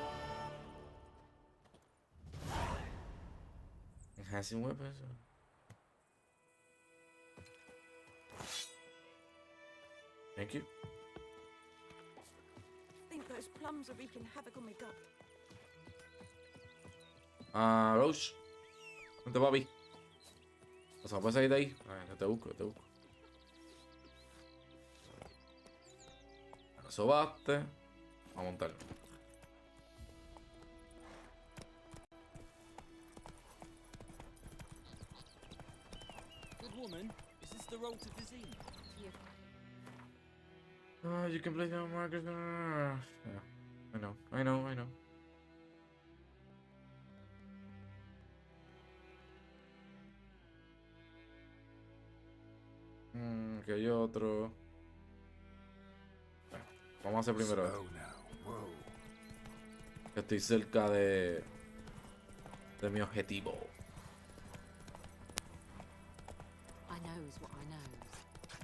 Enhancing weapons. Thank you. I think those plums are wreaking havoc on my gut. Rose. Vente, papi. O sea, puedes salir de ahí. A ver, te busco, te busco. Ahora sobaste. Vamos a montarlo. Good woman, is this the road to Vizine? You can play the market. Yeah, I know. Que hay otro. Bueno, vamos a hacer primero esto. Estoy cerca de mi objetivo. I knows what I knows.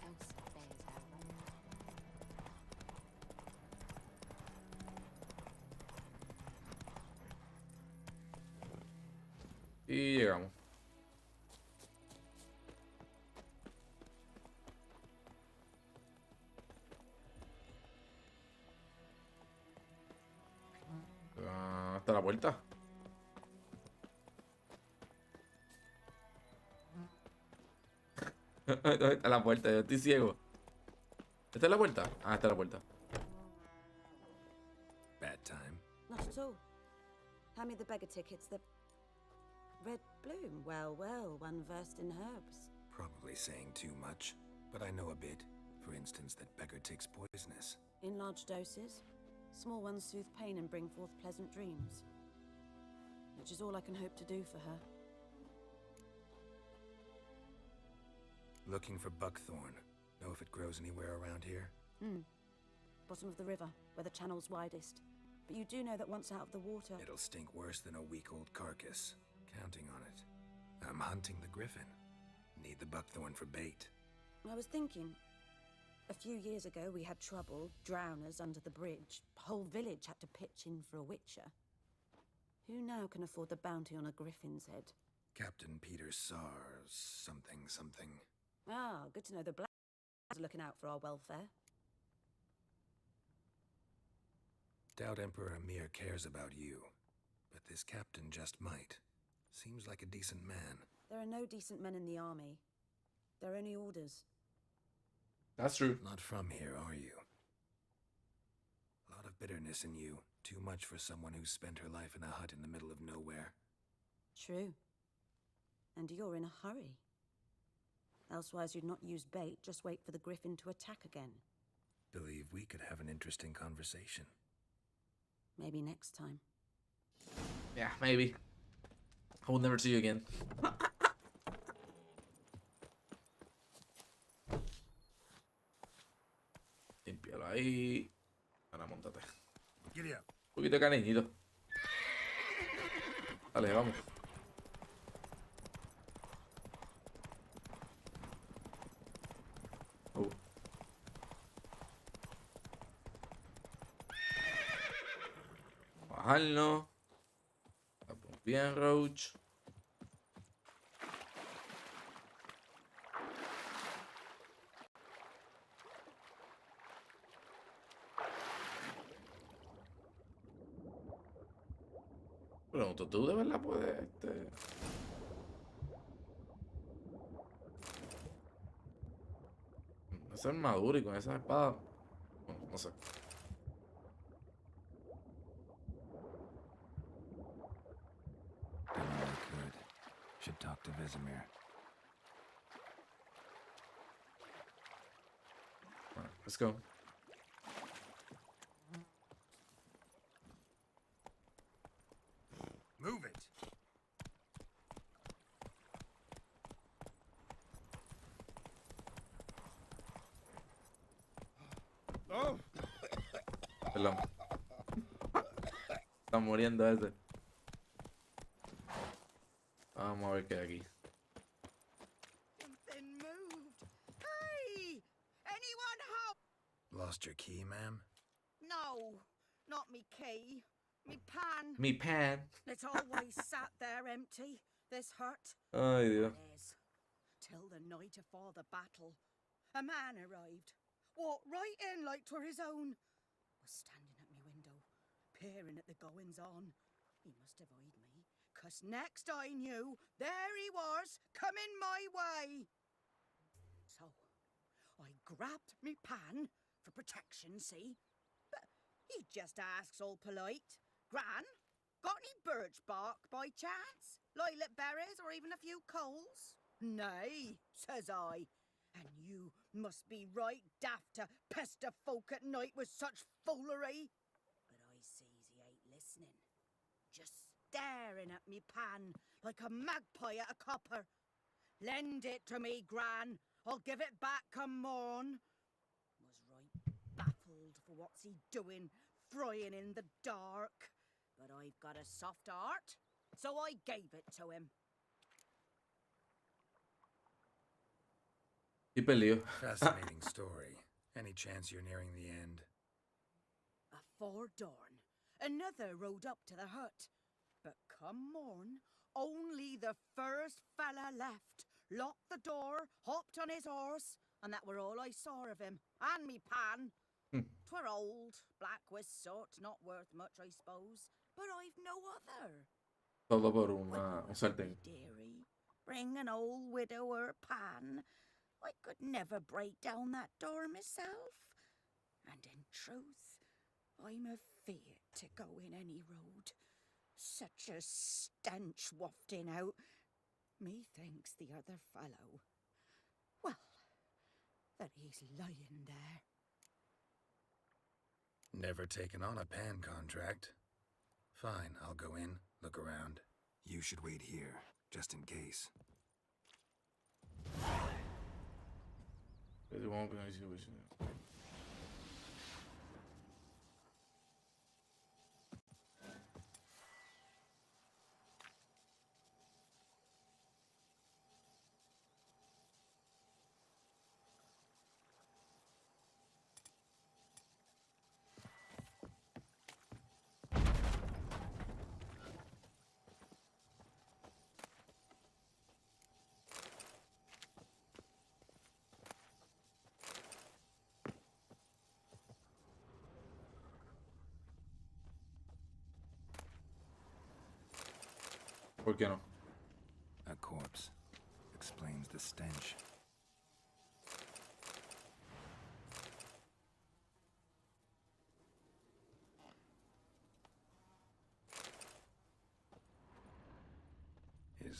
Elsa bears her own. Y llegamos. Hasta la puerta. ¿Dónde está la puerta? Yo estoy ciego. ¿Esta es la puerta? Ah, esta es la puerta. Bad time. Not at all. Hand me the beggar tickets. The red bloom. Well, one versed in herbs. Probably saying too much, but I know a bit. For instance, that beggar tick's poisonous. In large doses. Small ones soothe pain and bring forth pleasant dreams. Which is all I can hope to do for her. Looking for buckthorn. Know if it grows anywhere around here? Bottom of the river, where the channel's widest. But you do know that once out of the water... It'll stink worse than a week-old carcass. Counting on it. I'm hunting the griffin. Need the buckthorn for bait. I was thinking... A few years ago, we had trouble, drowners under the bridge. Whole village had to pitch in for a witcher. Who now can afford the bounty on a griffin's head? Captain Peter Sars, something. Ah, good to know the black are looking out for our welfare. Doubt Emperor Emir cares about you. But this captain just might. Seems like a decent man. There are no decent men in the army. They're only orders. That's true. Not from here, are you? A lot of of bitterness in you. Too much for someone who spent her life in a hut in the middle of nowhere. True. And you're in a hurry. Elsewise you'd not use bait, just wait for the griffin to attack again. Believe we could have an interesting conversation. Maybe next time. Yeah, maybe. I will never see you again. Límpialo ahí. Ahora montate. Giddy up. Un poquito de cariñito. Dale, vamos. Bajarlo. Bien, Roach. Pregunto, ¿tú de verdad puedes esa armadura y con esa espada? Bueno, no sé. Done all I could. Should talk to Vesemir. Alright, let's go. Move it. Oh. Perdón. Está muriendo ese. Vamos a ver qué hay aquí. Something moved. Hey! Anyone help? Lost your key, ma'am? No, not me key. Me pan. Mi pan. It's always sat there empty, this hut. Ay, Dios. Yes. Till the night afore the battle, a man arrived. Walked right in like 'twere his own. Was standing at me window, peering at the goings on. He must have eyed me, 'cause next I knew, there he was, coming my way. So, I grabbed me pan, for protection, see? But he just asks all polite, Gran, got any birch bark by chance? Lilac berries or even a few coals? Nay, says I. And you must be right daft to pester folk at night with such foolery. But I sees he ain't listening. Just staring at me pan like a magpie at a copper. Lend it to me, Gran. I'll give it back come morn. Was right baffled for what's he doing, frying in the dark. But I've got a soft heart, so I gave it to him. Y peleó. Fascinating story. Any chance you're nearing the end? Afore dawn, another rode up to the hut. But come morn, only the first fella left, locked the door, hopped on his horse, and that were all I saw of him, and me pan. 'Twere old, black with soot, not worth much, I suppose, but I've no other. Todo por un sartén. Dearie, bring an old widower pan. I could never break down that door myself. And in truth, I'm afeard to go in any road. Such a stench wafting out. Methinks the other fellow, well, that he's lying there. Never taken on a pan contract. Fine, I'll go in, look around. You should wait here, just in case. It won't be a situation. ¿Por qué no? A corpse. Explains the stench.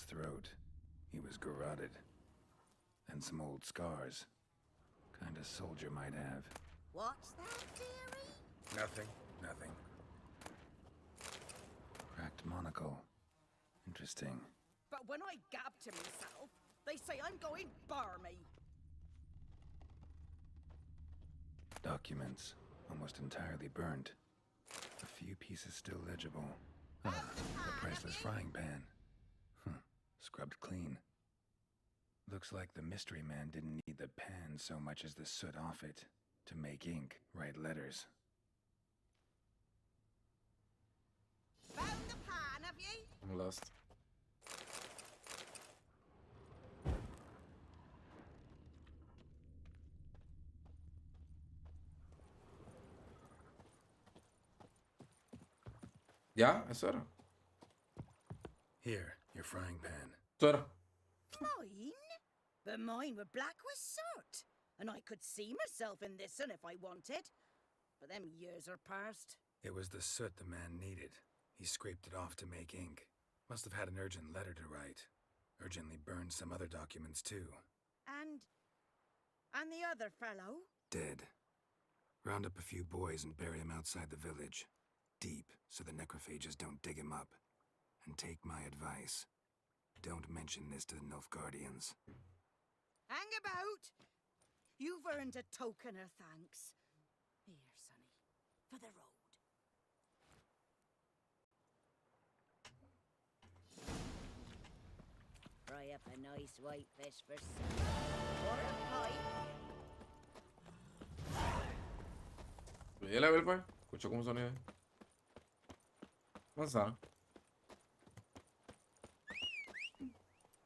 throat. He was garroted. And some old scars. Kind of soldier might have. What's that, dearie? Nothing. Nothing. Cracked monocle. Interesting. But when I gab to myself, they say I'm going barmy. Documents. Almost entirely burnt. A few pieces still legible. Ah, a priceless frying pan. Scrubbed clean. Looks like the mystery man didn't need the pan so much as the soot off it. To make ink, write letters. Found the pan, have ye? I'm lost. Ya, eso era. Here, your frying pan. Eso era. Mine? But mine were black with soot. And I could see myself in this one if I wanted. But them years are past. It was the soot the man needed. He scraped it off to make ink. Must have had an urgent letter to write. Urgently burned some other documents too. And the other fellow? Dead. Round up a few boys and bury him outside the village. Deep, so the necrophages don't dig him up. And take my advice. Don't mention this to the Nilfgaardians. Hang about! You've earned a token of thanks. Here, sonny, for the road. Fry up a nice white fish for supper. Or a pipe. Voy a ver, pues. Escucho como sonido. Manzana.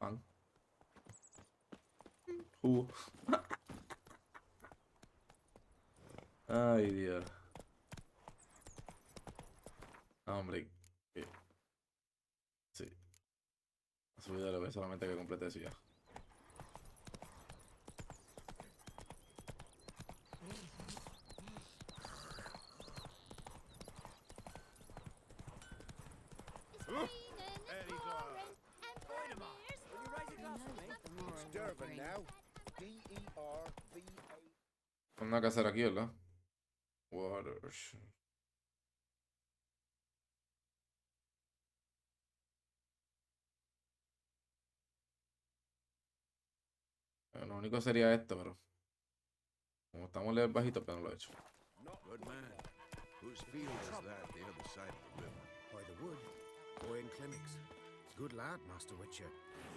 Pan. Jugo. Ay, Dios. Hombre. Sí. Ha subido la vez solamente que complete eso ya. Una que hacer aquí, ¿verdad? Waters. Lo único sería esto, pero como estamos lejos bajitos, pero no lo he hecho. Good man. Whose field is that the other side of the river? By the wood. Boy in clinics. Good lad, Master Witcher.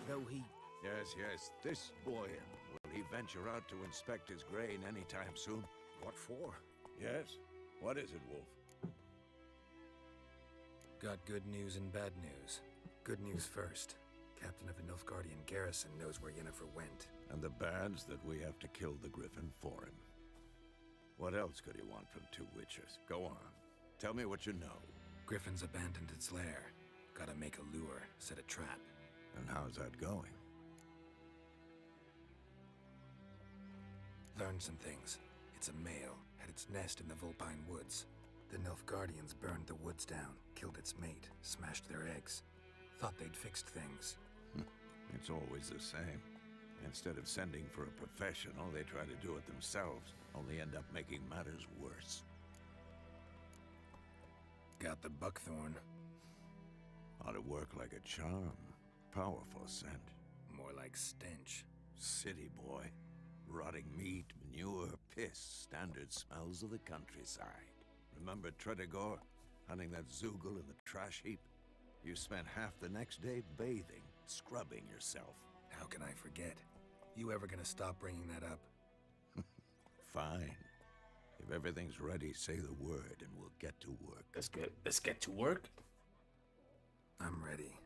Though he... Yes. This Boyan. Will he venture out to inspect his grain anytime soon? What for? Yes. What is it, Wolf? Got good news and bad news. Good news first. Captain of the Nilfgaardian garrison knows where Yennefer went. And the bad's that we have to kill the Griffin for him. What else could he want from two witchers? Go on. Tell me what you know. Griffin's abandoned its lair. Gotta make a lure, set a trap. And how's that going? Learned some things. It's a male, had its nest in the Vulpine Woods. The Nilfgaardians burned the woods down, killed its mate, smashed their eggs. Thought they'd fixed things. It's always the same. Instead of sending for a professional, they try to do it themselves, only end up making matters worse. Got the buckthorn. Ought to work like a charm. Powerful scent. More like stench. City boy. Rotting meat, manure, piss, standard smells of the countryside. Remember Tredegor? Hunting that Zoogle in the trash heap? You spent half the next day bathing, scrubbing yourself. How can I forget? You ever gonna stop bringing that up? Fine. If everything's ready, say the word and we'll get to work. Let's get to work. I'm ready.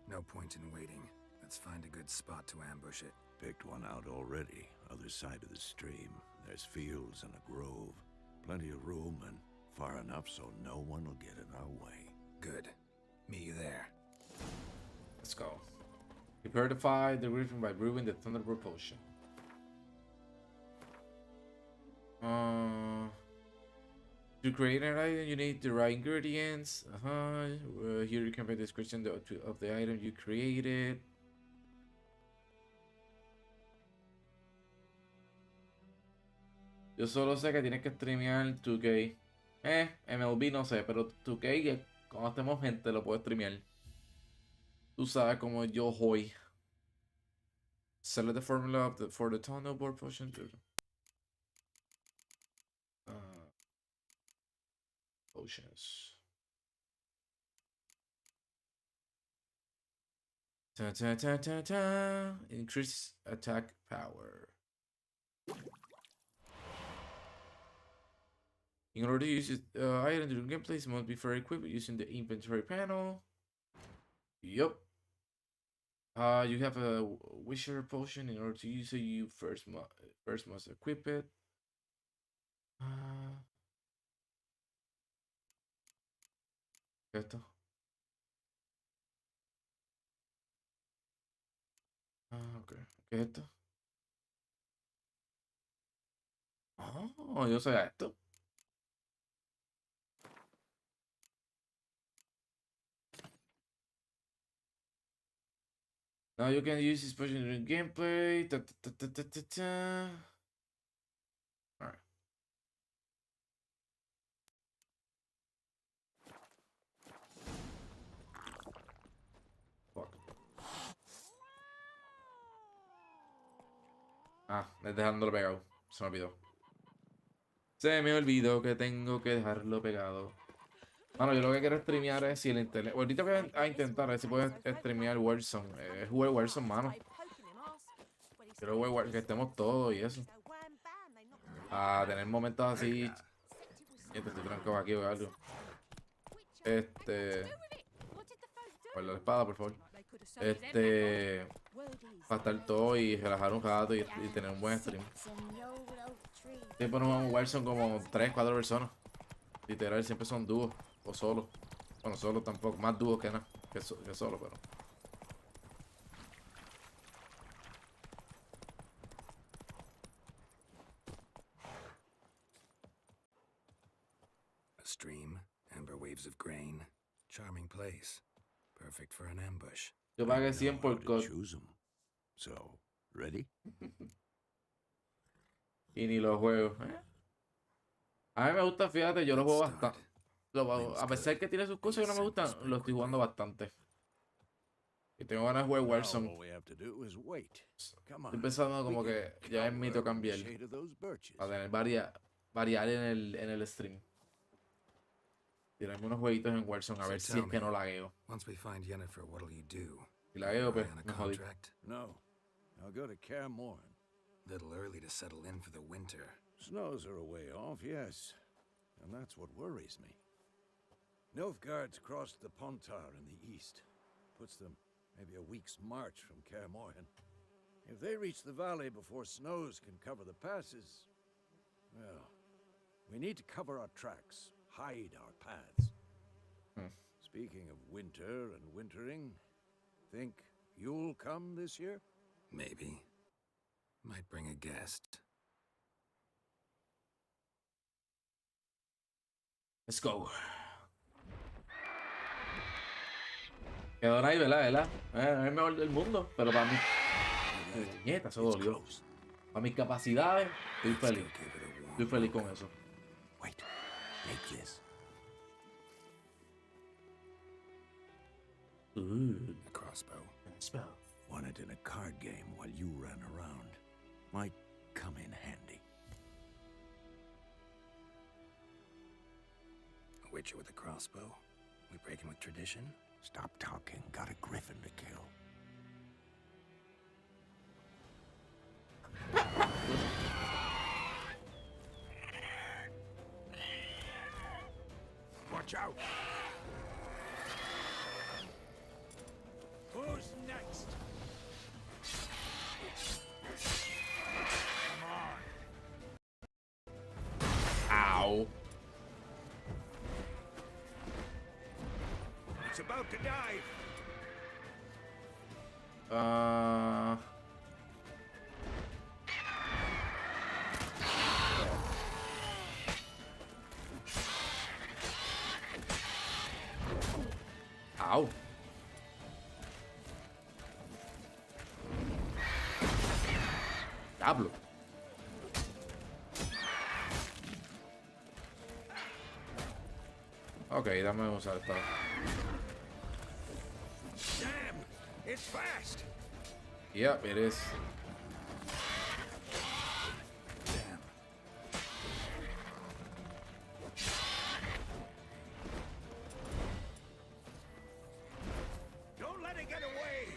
No point in waiting. Let's find a good spot to ambush it. Picked one out already. Other side of the stream. There's fields and a grove. Plenty of room and far enough so no one will get in our way. Good. Meet you there. Let's go. Prepare to fight the Griffin by brewing the Thunderbolt potion. To create an item, you need the right ingredients. Here you can find the description of the item you created. Yo solo sé que tienes que streamear 2K. MLB no sé, pero 2K, que cuando estemos gente, lo puedo streamear. Tú sabes como yo hoy. Select the formula for the tunnel board potion. Potions. Ta ta ta ta ta. Increase attack power. In order to use it, item during gameplay, must be first equipped using the inventory panel. Yup. You have a wisher potion. In order to use it, you first must equip it. Esto. Ok. ¿Qué es esto? Oh, yo sé esto. Now you can use this potion during gameplay. Ta, ta, ta, ta, ta, ta. Alright. Fuck. Dejándolo pegado. Se me olvidó. Se me olvidó que tengo que dejarlo pegado. Mano, yo lo que quiero streamear es si el internet. Ahorita voy a intentar a ver si puedo streamear Warzone. Jugar Warzone, mano. Quiero jugar que estemos todos y eso. A tener momentos así. Estoy trancado aquí o algo. Guarda la espada, por favor. Para estar todo y relajar un rato y tener un buen stream. Siempre nos vamos a Warzone como 3, 4 personas. Literal, siempre son dúos o solos. Bueno, solo tampoco, más dúos que nada, que solo, pero. A stream, amber waves of grain. Charming place. Perfect for an ambush. Yo pagué 100 por COD. So, ready? Y ni los juego. A mí me gusta, fíjate, yo lo juego bastante. A pesar que tiene sus cosas que no me gustan, lo estoy jugando bastante. Y tengo ganas de jugar Warzone. Estoy pensando como que ya es mito cambiar. Para tener variar en el stream. Tirarme unos jueguitos en Warzone a ver si es que no lagueo. Si lagueo, pues me jodí. No. I'll go to Kaer Morhen. Little early to settle in for the winter. Snows are a way off, yes. And that's what worries me. Nilfgaard's crossed the Pontar in the east. Puts them maybe a week's march from Kaer Morhen. If they reach the valley before snows can cover the passes, well, we need to cover our tracks, hide our paths. Speaking of winter and wintering, think you'll come this year? Maybe. Might bring a guest. Let's go. Quedó ahí, ¿verdad? Es el mejor del mundo, pero para mí. Nieta, eso dolió. Para mis capacidades, estoy feliz. Estoy feliz con eso. Wait, take this. A crossbow. Spell. Won it in a card game while you ran around. Might come in handy. A witcher with a crossbow? We breaking with tradition? Stop talking. Got a griffin to kill. Watch out! Who's next? Ow. It's about to dive. Ow. Diablo. Ok, dame usar esto. Damn! It's fast! Yep, it is. Damn. Don't let it get away!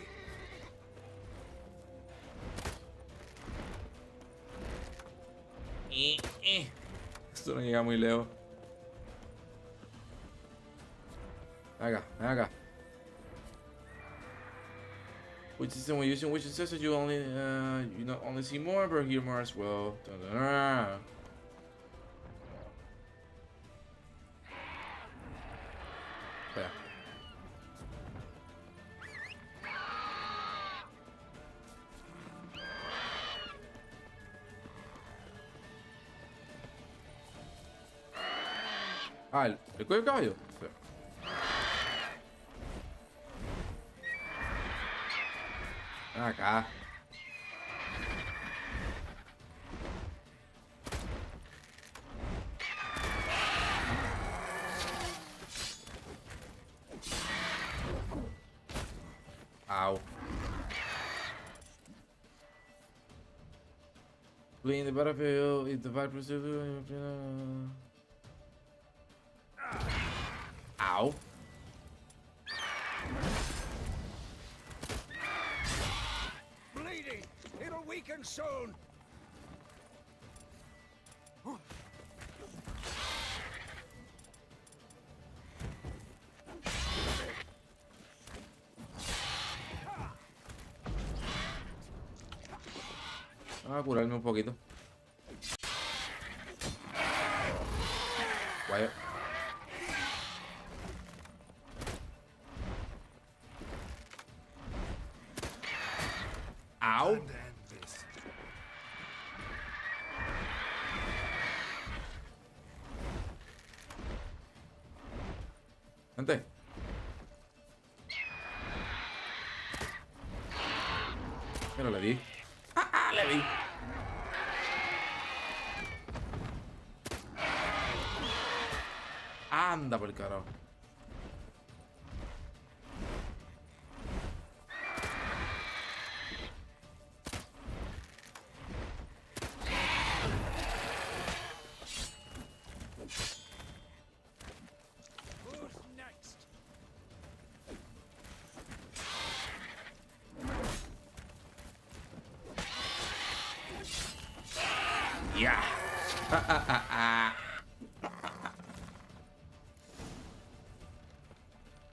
Esto no llega muy lejos. Ven acá, ven acá. Which is when using which accessories you only you not only see more but hear more as well. Dun, dun, dun. Espera. Ah, el cuello del caballo. Espera. Ven acá. Ow. Fleeing the battlefield is the fight pursuit. Ow. Bleeding! It'll weaken soon! Vamos a curarme un poquito. Vaya. Ow. Gente. Pero le di. Le di. Anda por el carajo. Ya.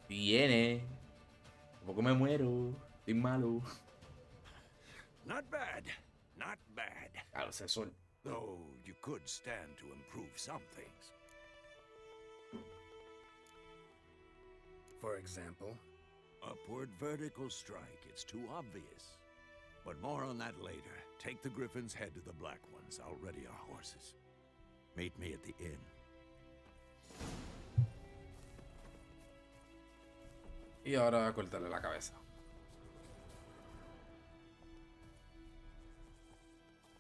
Viene. Tampoco me muero. Estoy malo. Not bad. Not bad. Al asesor. Though you could stand to improve some things. For example? Upward vertical strike. It's too obvious. But more on that later. Take the Griffin's head to the Black Ones. I'll ready our horses. Meet me at the inn. Y ahora cortarle la cabeza.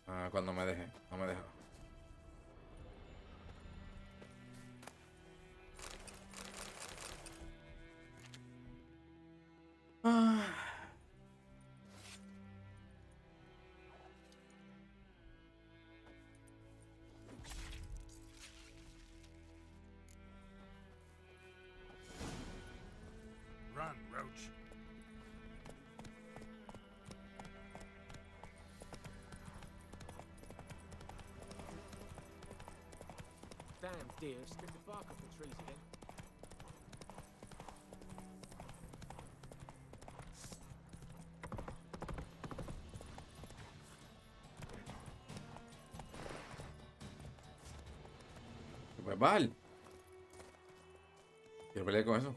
Ah, cuando me deje. No me deja. Ah. Run, Roach. Damn deer, strip the bark off the trees again. Pues vale. Quiero pelear con eso.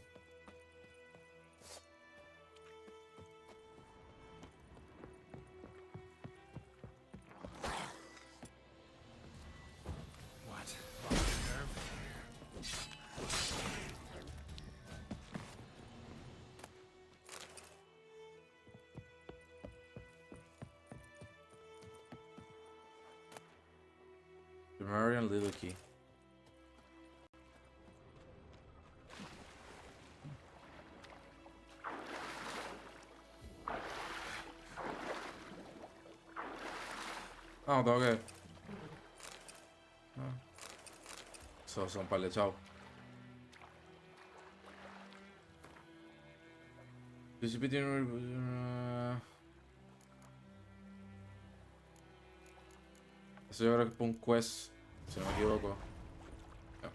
The Marian Little Key. Ah, no tengo que. Ah. Eso son un par de chavos. Eso yo creo que es un quest, si no me equivoco. No.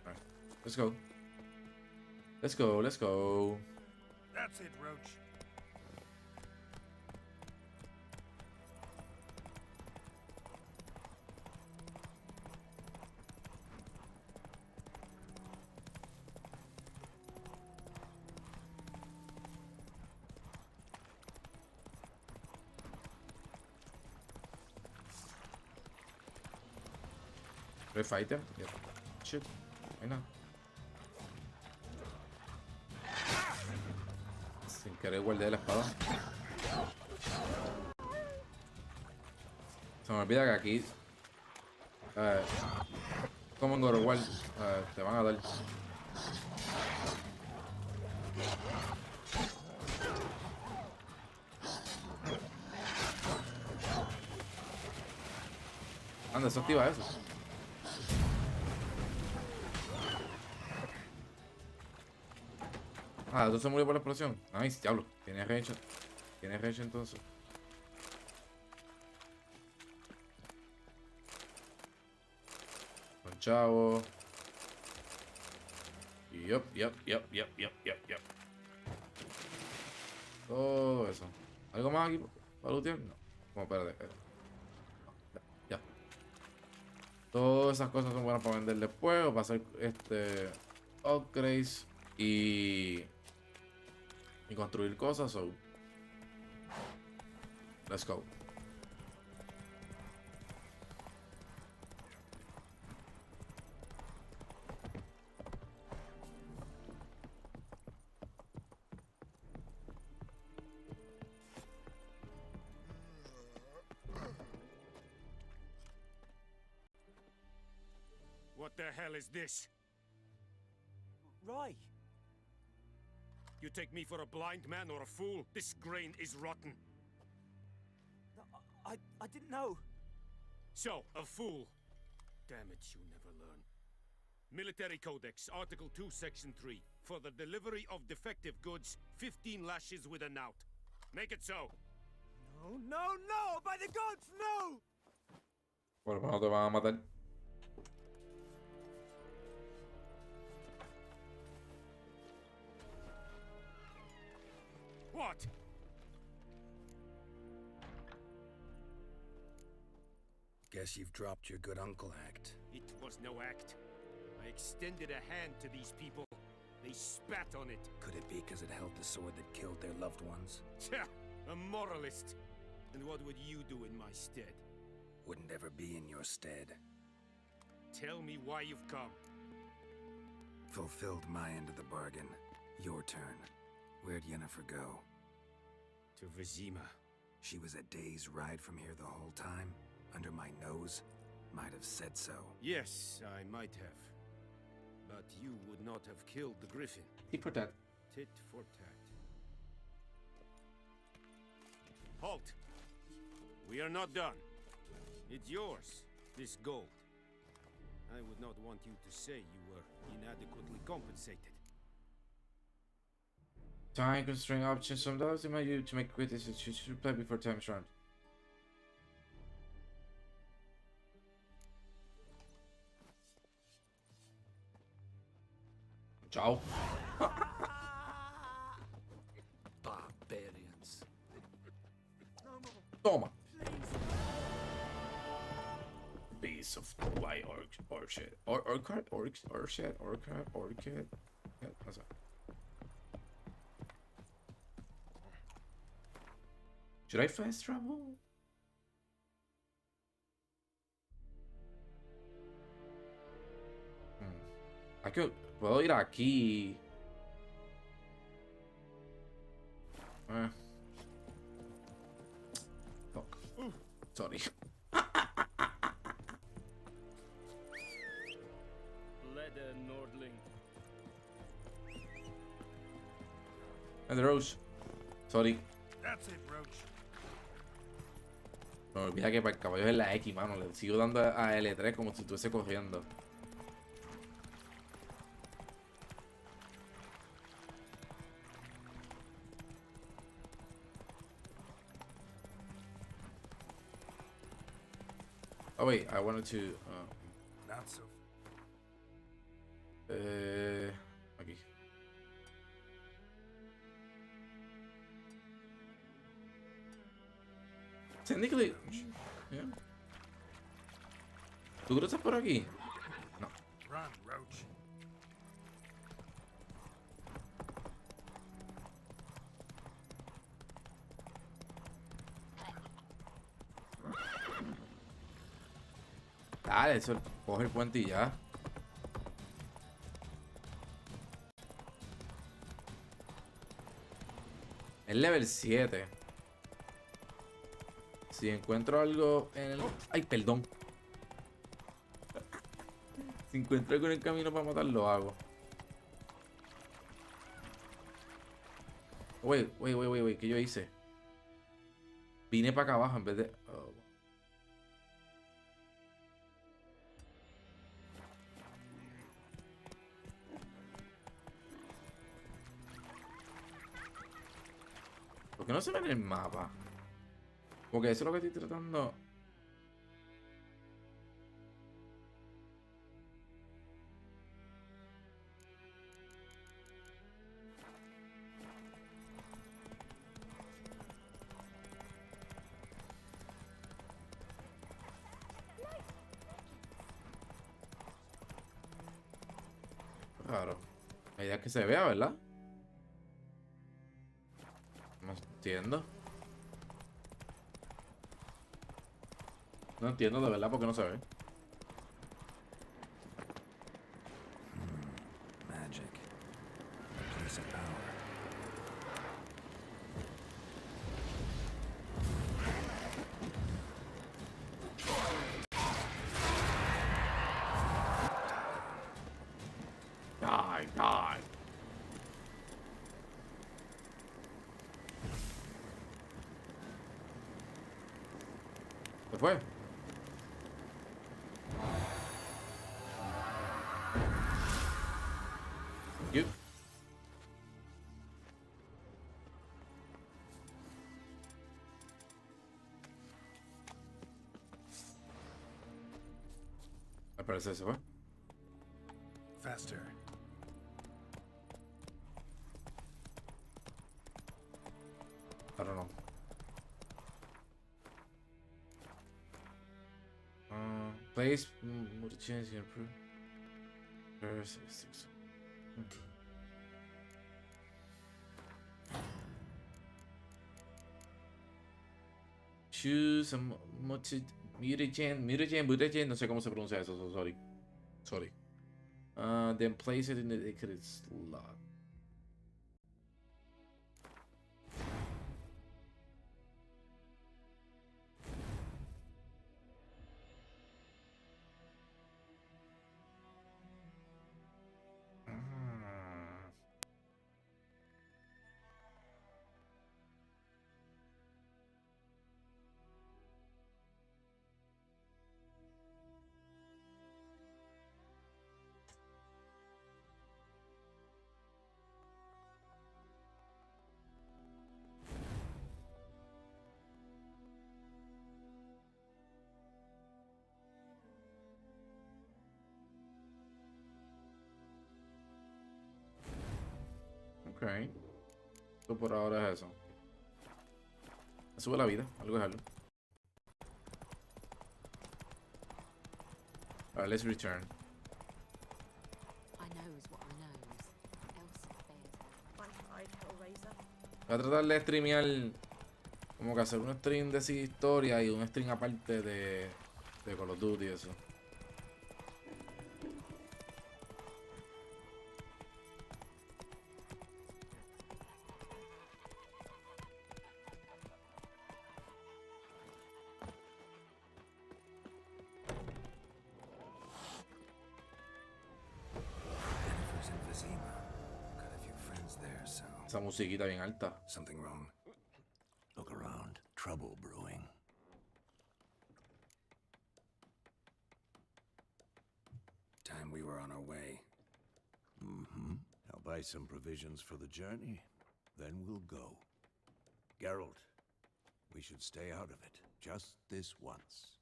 Alright, let's go. Let's go, let's go. That's it, Roach. Refight him? Yep. Shit. I know. Sin querer guardé la espada. Se me olvida que aquí como en God of War, te van a dar. Anda, eso activa eso. Ah, entonces murió por la explosión. Nice, diablo. Tiene range. Tiene range entonces. Con chavo. Yup. Todo eso. ¿Algo más aquí para lootear? No. Como, espérate. Ya. Todas esas cosas son buenas para vender después o para hacer upgrades y construir cosas. So, let's go. What the hell is this? Roy! You take me for a blind man or a fool? This grain is rotten. I didn't know. So, a fool. Damn it, you never learn. Military Codex, Article 2, Section 3. For the delivery of defective goods, 15 lashes with a knout. Make it so. No! By the gods, no! Bueno, pues no te van a matar. What? Guess you've dropped your good uncle act. It was no act. I extended a hand to these people. They spat on it. Could it be because it held the sword that killed their loved ones? Tja, a moralist. And what would you do in my stead? Wouldn't ever be in your stead. Tell me why you've come. Fulfilled my end of the bargain. Your turn. Where'd Yennefer go? To Vizima. She was a day's ride from here the whole time? Under my nose? Might have said so. Yes, I might have. But you would not have killed the griffin. Tit for tat. Tit for tat. Halt! We are not done. It's yours, this gold. I would not want you to say you were inadequately compensated. Time constraint options. Some dollars might use to make quick decisions. You should play before time is run. Ciao. Barbarians. Toma. Piece of white or shit. Or shit. What's that? Should I fast travel? Puedo ir aquí. Fuck. Sorry. Leather Nordling. And the rose. Sorry. That's it, Roach. No olvida que para el caballo es la X, mano. Le sigo dando a L3 como si estuviese corriendo. Oh wait, I wanted to. Not so. Aquí. Technically, yeah. ¿Tú cruzas por aquí? No. Run, Roach. Dale, eso, coge el puente y ya. Es level 7. Si encuentro algo en el... Ay, perdón. Si encuentro algo en el camino para matar, lo hago. Wait, ¿qué yo hice? Vine para acá abajo en vez de... Oh. ¿Por qué no se ve en el mapa? Porque eso es lo que estoy tratando. Claro. La idea es que se vea, ¿verdad? No entiendo. No entiendo de verdad por qué no se ve. Magic. A place of power. Die. ¿Se fue? You. Al parecer se fue. Faster. I don't know. Place would change and improve. Choose a mutagen, no sé cómo se pronuncia eso, so sorry. Then place it in the dedicated slot. Ok. Esto por ahora es eso. Me sube la vida, algo es algo. Alright, let's return. I knows what I knows. Else Voy a tratar de streamear, como que hacer un stream de historia y un stream aparte de Call of Duty y eso. Jennifer's in Vizima. Got a few friends there, so. Esa musiquita bien alta. Something wrong? trouble brewing. Time we were on our way. Mm-hmm. I'll buy some provisions for the journey, then we'll go. Geralt, we should stay out of it, just this once.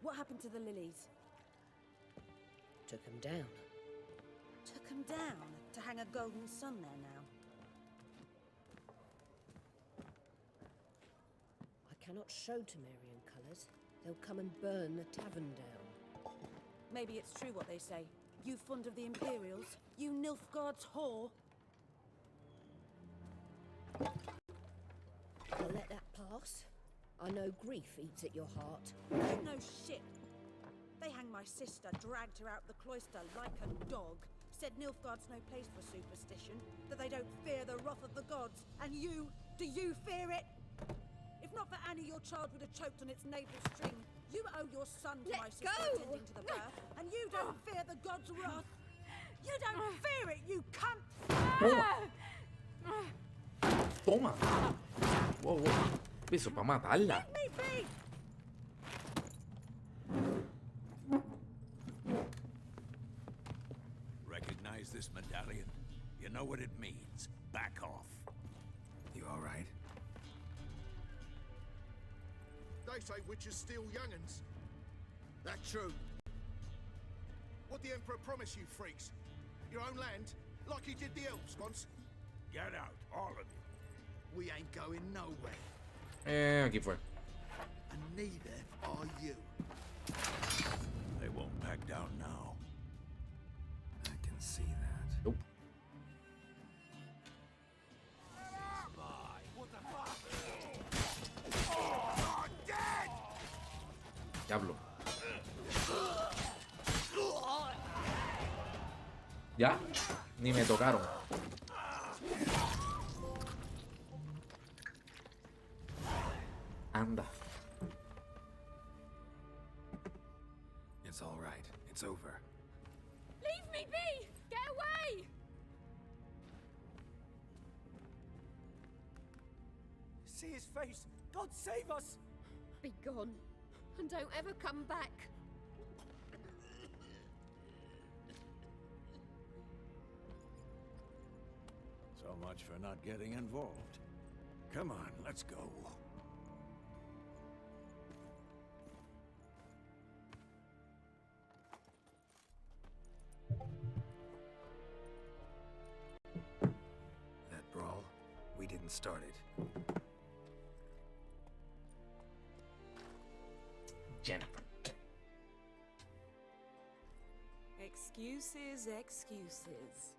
What happened to the lilies? Took him down. Took them down to hang a golden sun there now. I cannot show Temerian colours. They'll come and burn the tavern down. Maybe it's true what they say. You fond of the Imperials? You Nilfgaard's whore? I'll let that pass. I know grief eats at your heart. You know shit. They hanged my sister, dragged her out the cloister like a dog. Said Nilfgaard's no place for superstition, that they don't fear the wrath of the gods. And you, do you fear it? If not for Annie, your child would have choked on its navel string. You owe your son to my sister attending to the birth, and you don't fear the gods' wrath. You don't fear it, you cunt! Toma. Wow, wow. Eso para matarla. Let me be! Recognize this medallion? You know what it means. Back off. You all right? They say witches steal young'uns. That's true. What the Emperor promised you, freaks? Your own land, like he did the elves once. Get out, all of you. We ain't going nowhere. Aquí fue. And neither are you. They won't back down now. I can see that. Nope. What the fuck? Oh, dead! Diablo. ¿Ya? Ni me tocaron. Anda. It's all right. It's over. Leave me be! Get away! See his face! God save us! Be gone, and don't ever come back. So much for not getting involved. Come on, let's go. That brawl, we didn't start it. Jennifer. Excuses, excuses.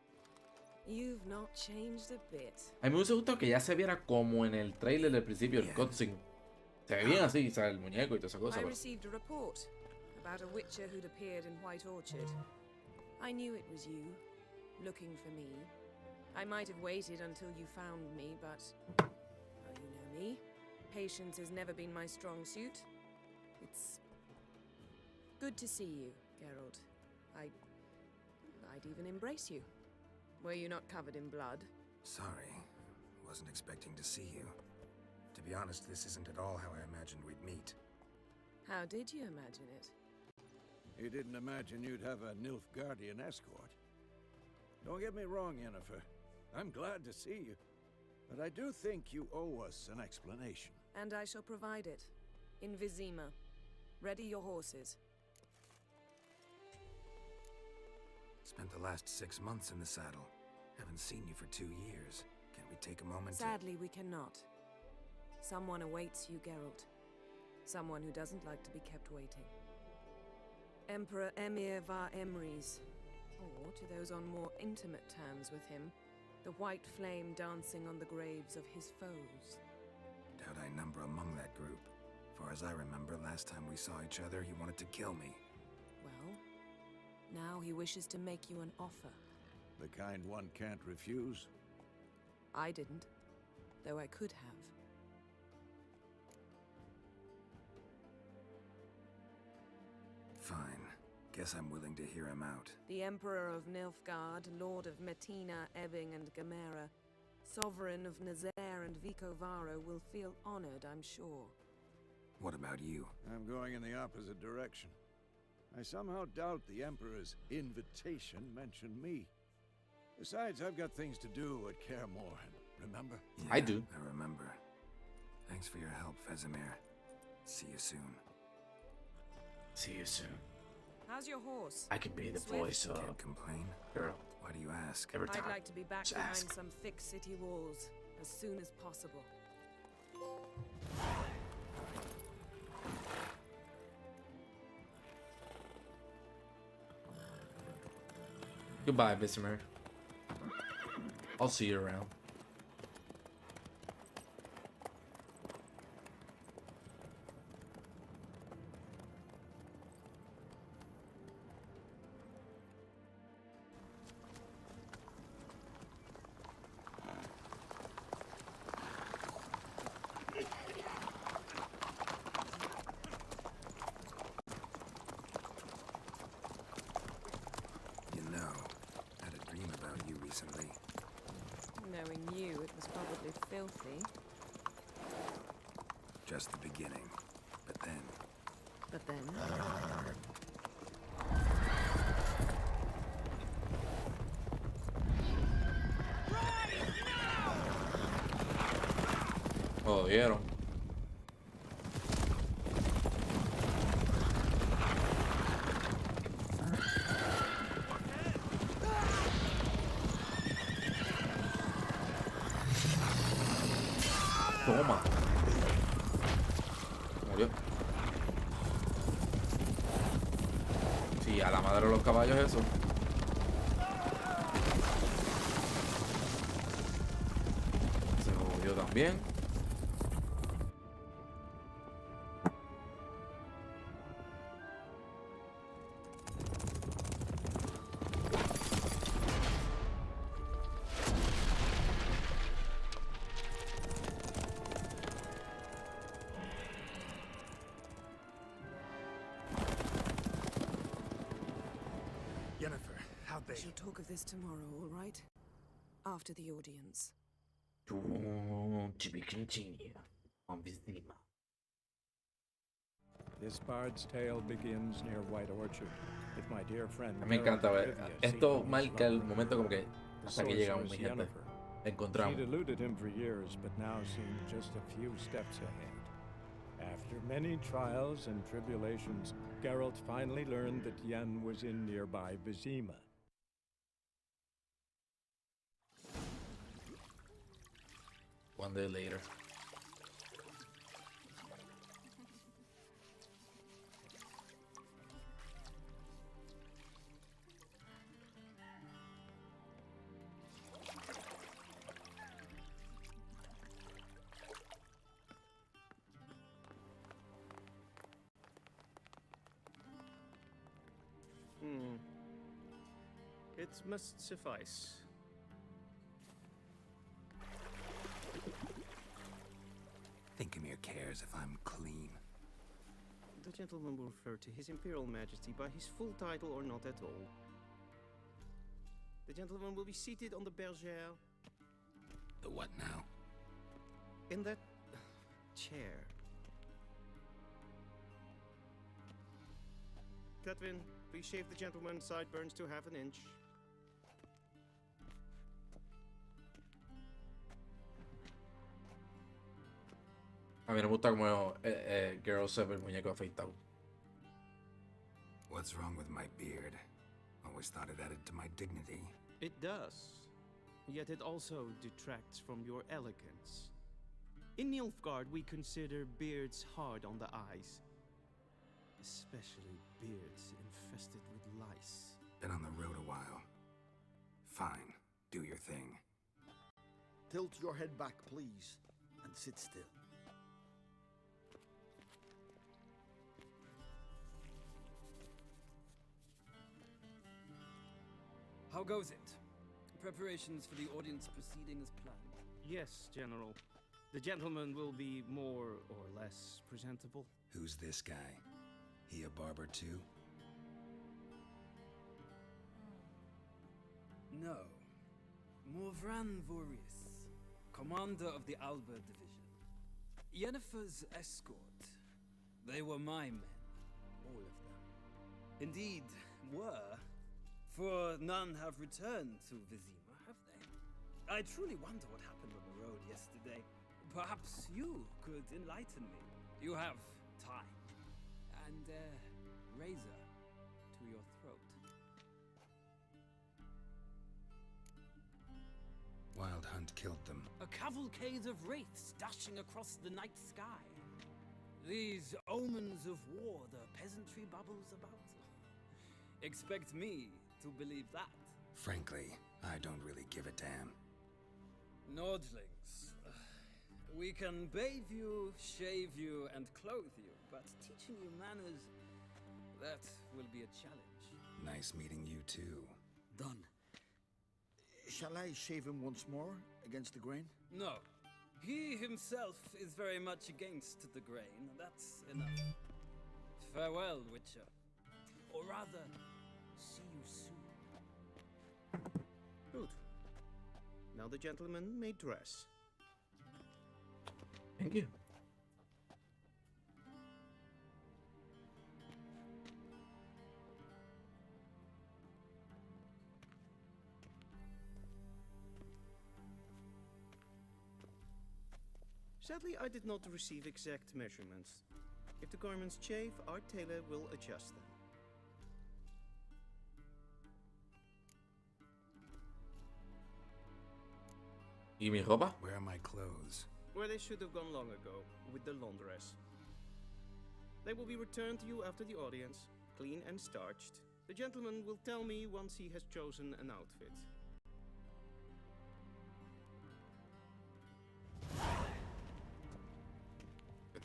You've not changed a bit. A mí me hubiese gustado que ya se viera como en el trailer del principio, el cutscene. Se ve bien así, o sea, el muñeco y toda esa cosa. I Pero... received a report about a witcher who'd appeared in White Orchard. I knew it was you, looking for me. I might have waited until you found me, but... well, you know me. Patience has never been my strong suit. It's... good to see you, Geralt. I'd even embrace you. Were you not covered in blood? Sorry. Wasn't expecting to see you. To be honest, this isn't at all how I imagined we'd meet. How did you imagine it? You didn't imagine you'd have a Nilfgaardian escort. Don't get me wrong, Yennefer. I'm glad to see you. But I do think you owe us an explanation. And I shall provide it. In Vizima. Ready your horses. Spent the last 6 months in the saddle. Haven't seen you for 2 years. Can we take a moment Sadly, we cannot. Someone awaits you, Geralt. Someone who doesn't like to be kept waiting. Emperor Emir var Emrys. Or, to those on more intimate terms with him, the white flame dancing on the graves of his foes. Doubt I number among that group. Far as I remember, last time we saw each other, he wanted to kill me. Well, now he wishes to make you an offer. The kind one can't refuse? I didn't, though I could have. Fine. Guess I'm willing to hear him out. The Emperor of Nilfgaard, Lord of Metina, Ebbing, and Gamera, Sovereign of Nazaire and Vicovaro will feel honored, I'm sure. What about you? I'm going in the opposite direction. I somehow doubt the Emperor's invitation mentioned me. Besides, I've got things to do at Kaer Morhen, remember? Yeah, I do. I remember. Thanks for your help, Vesemir. See you soon. See you soon. How's your horse? I can be the Swift? voice of Can't complain. girl. Why do you ask? Every time. I'd like to be back Just behind ask. some thick city walls as soon as possible. Goodbye, Vesemir. I'll see you around. You know, I had a dream about you recently. Knowing you, it was probably filthy. Just the beginning. But then... But then... Oh, dieron. Toma. Murió. Sí, a la madre de los caballos eso. Se jodió también. Yennefer, how'd they... She'll talk of this tomorrow, all right? After the audience. To be continued on Vizima. This bard's tale begins near White Orchard, with my dear friend. Me encanta ver. Esto seeking his marca el lover, momento como que the hasta que llegamos, mi sorceress gente. Yennefer. Encontramos. She'd eluded him for years, but now seemed just a few steps ahead. After many trials and tribulations, Geralt finally learned that Yen was in nearby Vizima. One day later. It must suffice. Thinkamere cares if I'm clean. The gentleman will refer to His Imperial Majesty by his full title or not at all. The gentleman will be seated on the bergère. The what now? In that chair. Catwin, please shave the gentleman's sideburns to half an inch. A mí no me gusta como Girl se ve el muñeco afeitado. What's wrong with my beard? Always thought it added to my dignity. It does. Yet it also detracts from your elegance. In Nilfgaard, we consider beards hard on the eyes. Especially beards infested with lice. Been on the road a while. Fine, do your thing. Tilt your head back, please, and sit still. How goes it? Preparations for the audience proceeding as planned? Yes, General. The gentleman will be more or less presentable. Who's this guy? He a barber too? No. Morvran Vorius, commander of the Alba Division. Yennefer's escort. They were my men. All of them. Indeed, were. For none have returned to Vizima, have they? I truly wonder what happened on the road yesterday. Perhaps you could enlighten me. You have time. And razor to your throat. Wild Hunt killed them. A cavalcade of wraiths dashing across the night sky. These omens of war the peasantry bubbles about. Expect me to believe that. Frankly, I don't really give a damn. Nordlings. We can bathe you, shave you, and clothe you, but teaching you manners, that will be a challenge. Nice meeting you too. Done. Shall I shave him once more against the grain? No. He himself is very much against the grain. That's enough. Farewell, Witcher. Or rather, see you soon. Good. Now the gentleman may dress. Thank you. Sadly, I did not receive exact measurements. If the garments chafe, our tailor will adjust them. ¿Y mi ropa? Where are my clothes? Where they should have gone long ago, with the laundress. They will be returned to you after the audience, clean and starched. The gentleman will tell me once he has chosen an outfit.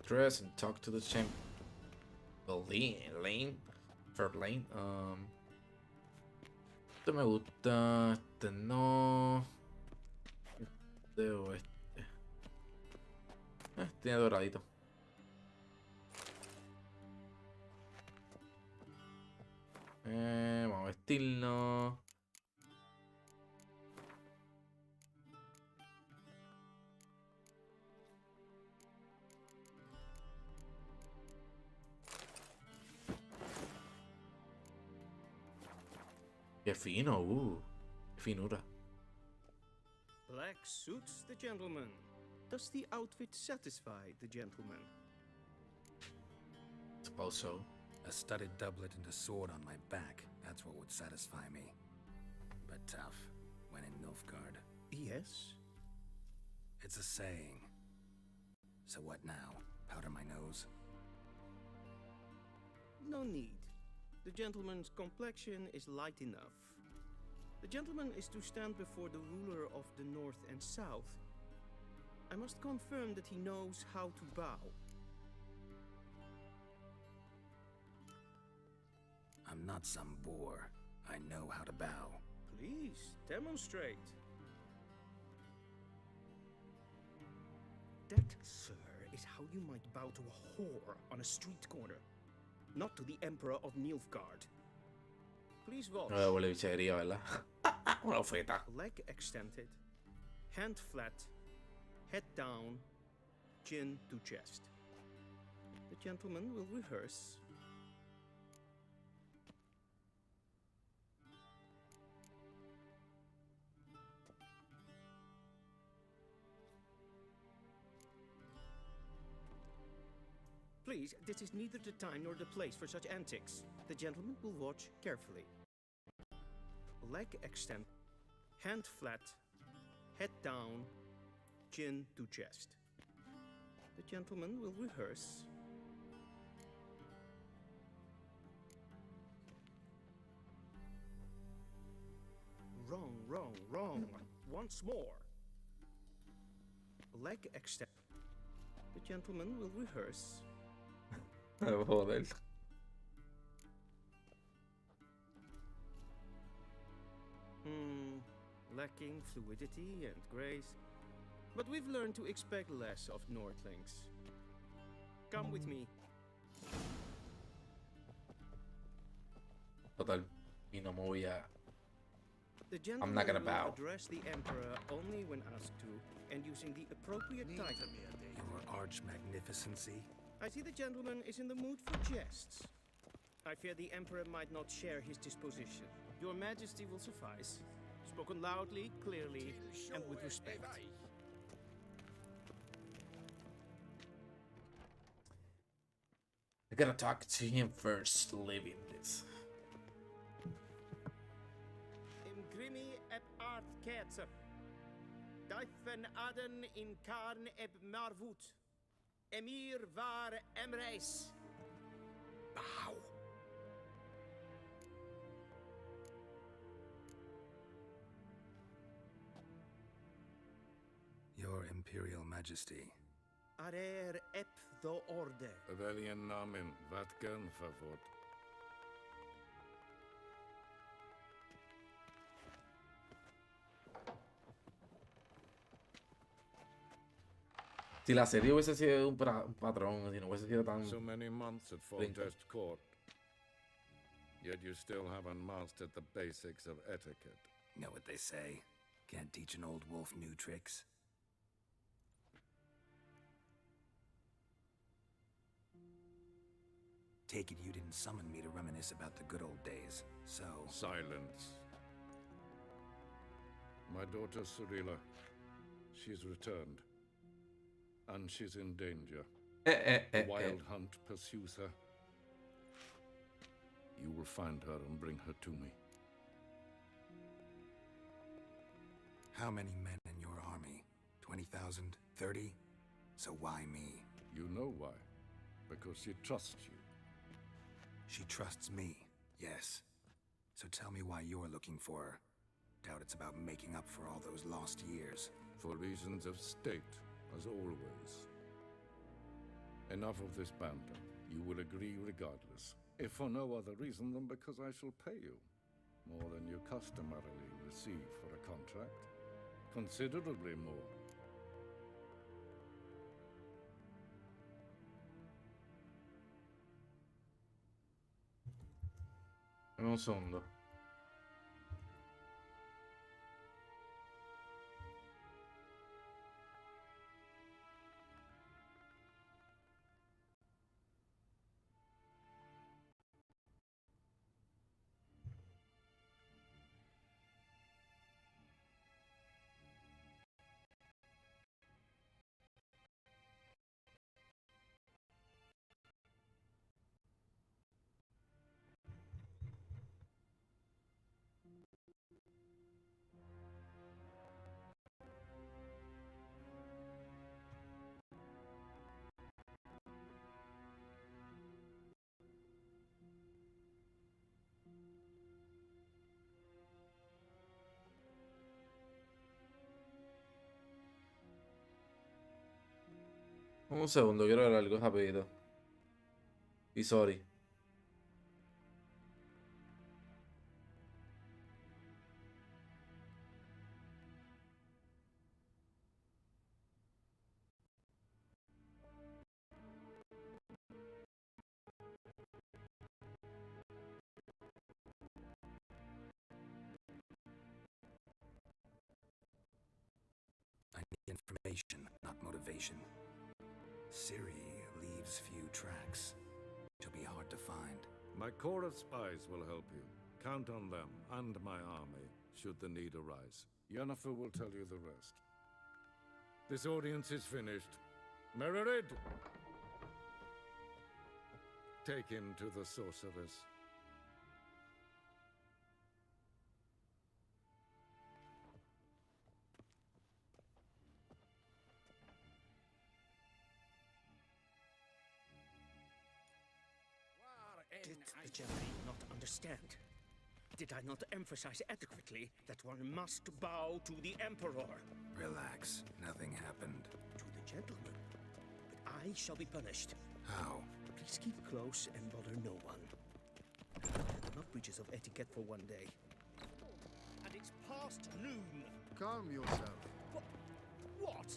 Dress and talk to the champ. Lane. Third lane. Este me gusta. Este no. Este o este. Tiene doradito. Vamos a vestirlo. Qué fino, qué finura. Black suits the gentleman. Does the outfit satisfy the gentleman? Suppose so. A studded doublet and a sword on my back. That's what would satisfy me. But tough, when in Nilfgaard. Yes? It's a saying. So what now? Powder my nose? No need. The gentleman's complexion is light enough. The gentleman is to stand before the ruler of the North and South. I must confirm that he knows how to bow. I'm not some boor. I know how to bow. Please, demonstrate. That, sir, is how you might bow to a whore on a street corner. Not to the Emperor of Nilfgaard. Please watch. Huele bichería, ¿verdad? Una oferta. Leg extended, hand flat, head down, chin to chest. The gentleman will rehearse. Please, this is neither the time nor the place for such antics. The gentleman will watch carefully. Leg extend, hand flat, head down, chin to chest. The gentleman will rehearse. Wrong, wrong, wrong. Once more. Leg extend. The gentleman will rehearse. Joder. Lacking fluidity and grace. But we've learned to expect less of Nordlings. Come with me. Total. Y no me voy a The I'm gentleman not gonna will bow. address the Emperor only when asked to, and using the appropriate title. Your arch magnificency. I see the gentleman is in the mood for jests. I fear the Emperor might not share his disposition. Your Majesty will suffice. Spoken loudly, clearly, and with respect. I gotta talk to him first, living this. Im grimi eb art ketzer. Daifen aden in karn eb marvut. Emir var emreis. Bow. Your Imperial Majesty. Arer ep do orde. Veljen namen, vatgen favor. Si la serie hubiese sido un patrón, si no hubiese sido tan... So many months at Foltest Court. Yet you still haven't mastered the basics of etiquette. Know what they say? Can't teach an old wolf new tricks. Take it you didn't summon me to reminisce about the good old days, so... Silence. My daughter Surila, she's returned. And she's in danger. The wild hunt pursues her. You will find her and bring her to me. How many men in your army? 20,000? 30? So why me? You know why. Because she trusts you. She trusts me, yes. So tell me why you're looking for her. Doubt it's about making up for all those lost years. For reasons of state, as always. Enough of this banter. You will agree regardless. If for no other reason than because I shall pay you. More than you customarily receive for a contract. Considerably more. Un segundo. Un segundo, quiero ver algo rapidito. Y sorry. I need information, not motivation. Siri leaves few tracks. It'll be hard to find. My corps of spies will help you. Count on them and my army, should the need arise. Yennefer will tell you the rest. This audience is finished. Mererid! Take him to the sorceress. Did the gentleman not understand? Did I not emphasize adequately that one must bow to the Emperor? Relax. Nothing happened. To the gentleman. But I shall be punished. How? Please keep close and bother no one. Enough breaches of etiquette for one day. And it's past noon. Calm yourself. What?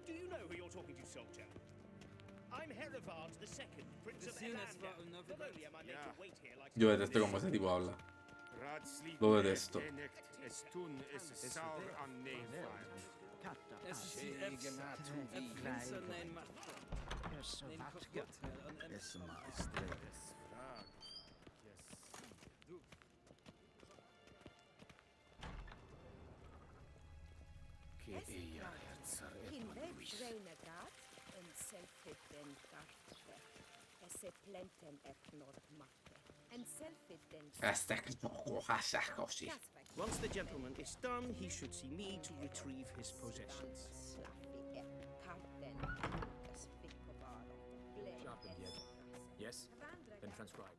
Do you know who you're talking to, soldier? I'm Herivard II, Prince of Elander. Not only am I made to wait here like Yo detesto cómo ese tipo habla. Lo detesto. Once the gentleman is done, he should see me to retrieve his possessions. Yes? Then transcribe.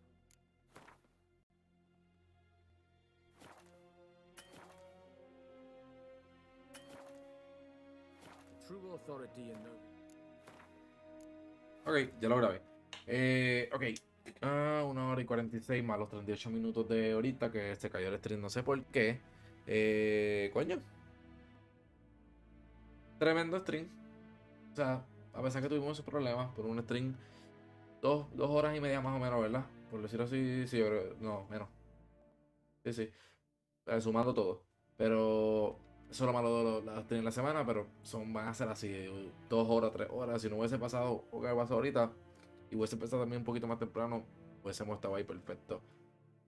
True authority and no... Ok, ya lo grabé. Ok. 1 hora y 46 más los 38 minutos de ahorita que se cayó el stream, no sé por qué. Coño. Tremendo stream. O sea, a pesar que tuvimos esos problemas por un stream, 2 horas y media más o menos, ¿verdad? Por decirlo así, sí, yo creo, no, menos. Sí, sí. Sumando todo. Pero eso es lo malo de los streams en la semana, pero van a ser así, 2 horas, 3 horas. Si no hubiese pasado lo que pasó ahorita, y hubiese empezado también un poquito más temprano, hubiésemos estado ahí perfecto.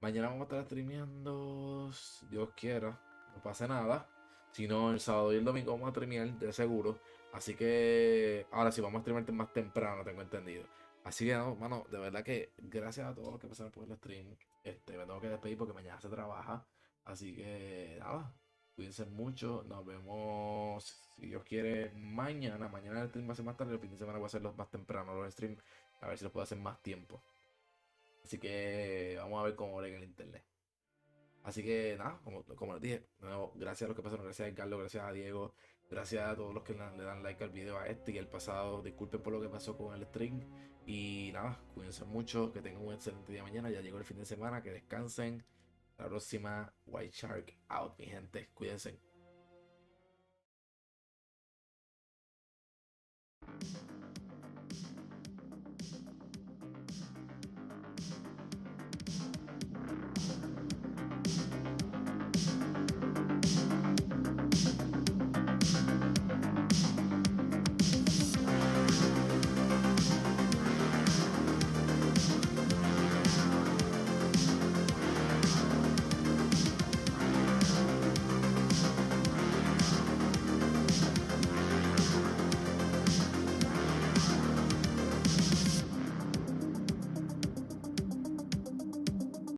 Mañana vamos a estar streameando, si Dios quiera, no pase nada. Si no, el sábado y el domingo vamos a streamear, de seguro. Así que ahora sí, vamos a streamear más temprano, tengo entendido. Así que, no, mano, de verdad que gracias a todos los que pasaron por el stream. Me tengo que despedir porque mañana se trabaja. Así que, nada, cuídense mucho. Nos vemos, si Dios quiere, mañana. Mañana el stream va a ser más tarde, el fin de semana voy a hacerlos más temprano los streams. A ver si los puedo hacer más tiempo. Así que vamos a ver cómo brega el internet. Así que nada, como les dije, de nuevo, gracias a los que pasaron, gracias a Carlos, gracias a Diego, gracias a todos los que le dan like al video, a este y el pasado. Disculpen por lo que pasó con el stream. Y nada, cuídense mucho, que tengan un excelente día mañana. Ya llegó el fin de semana, que descansen. La próxima, White Shark out, mi gente. Cuídense.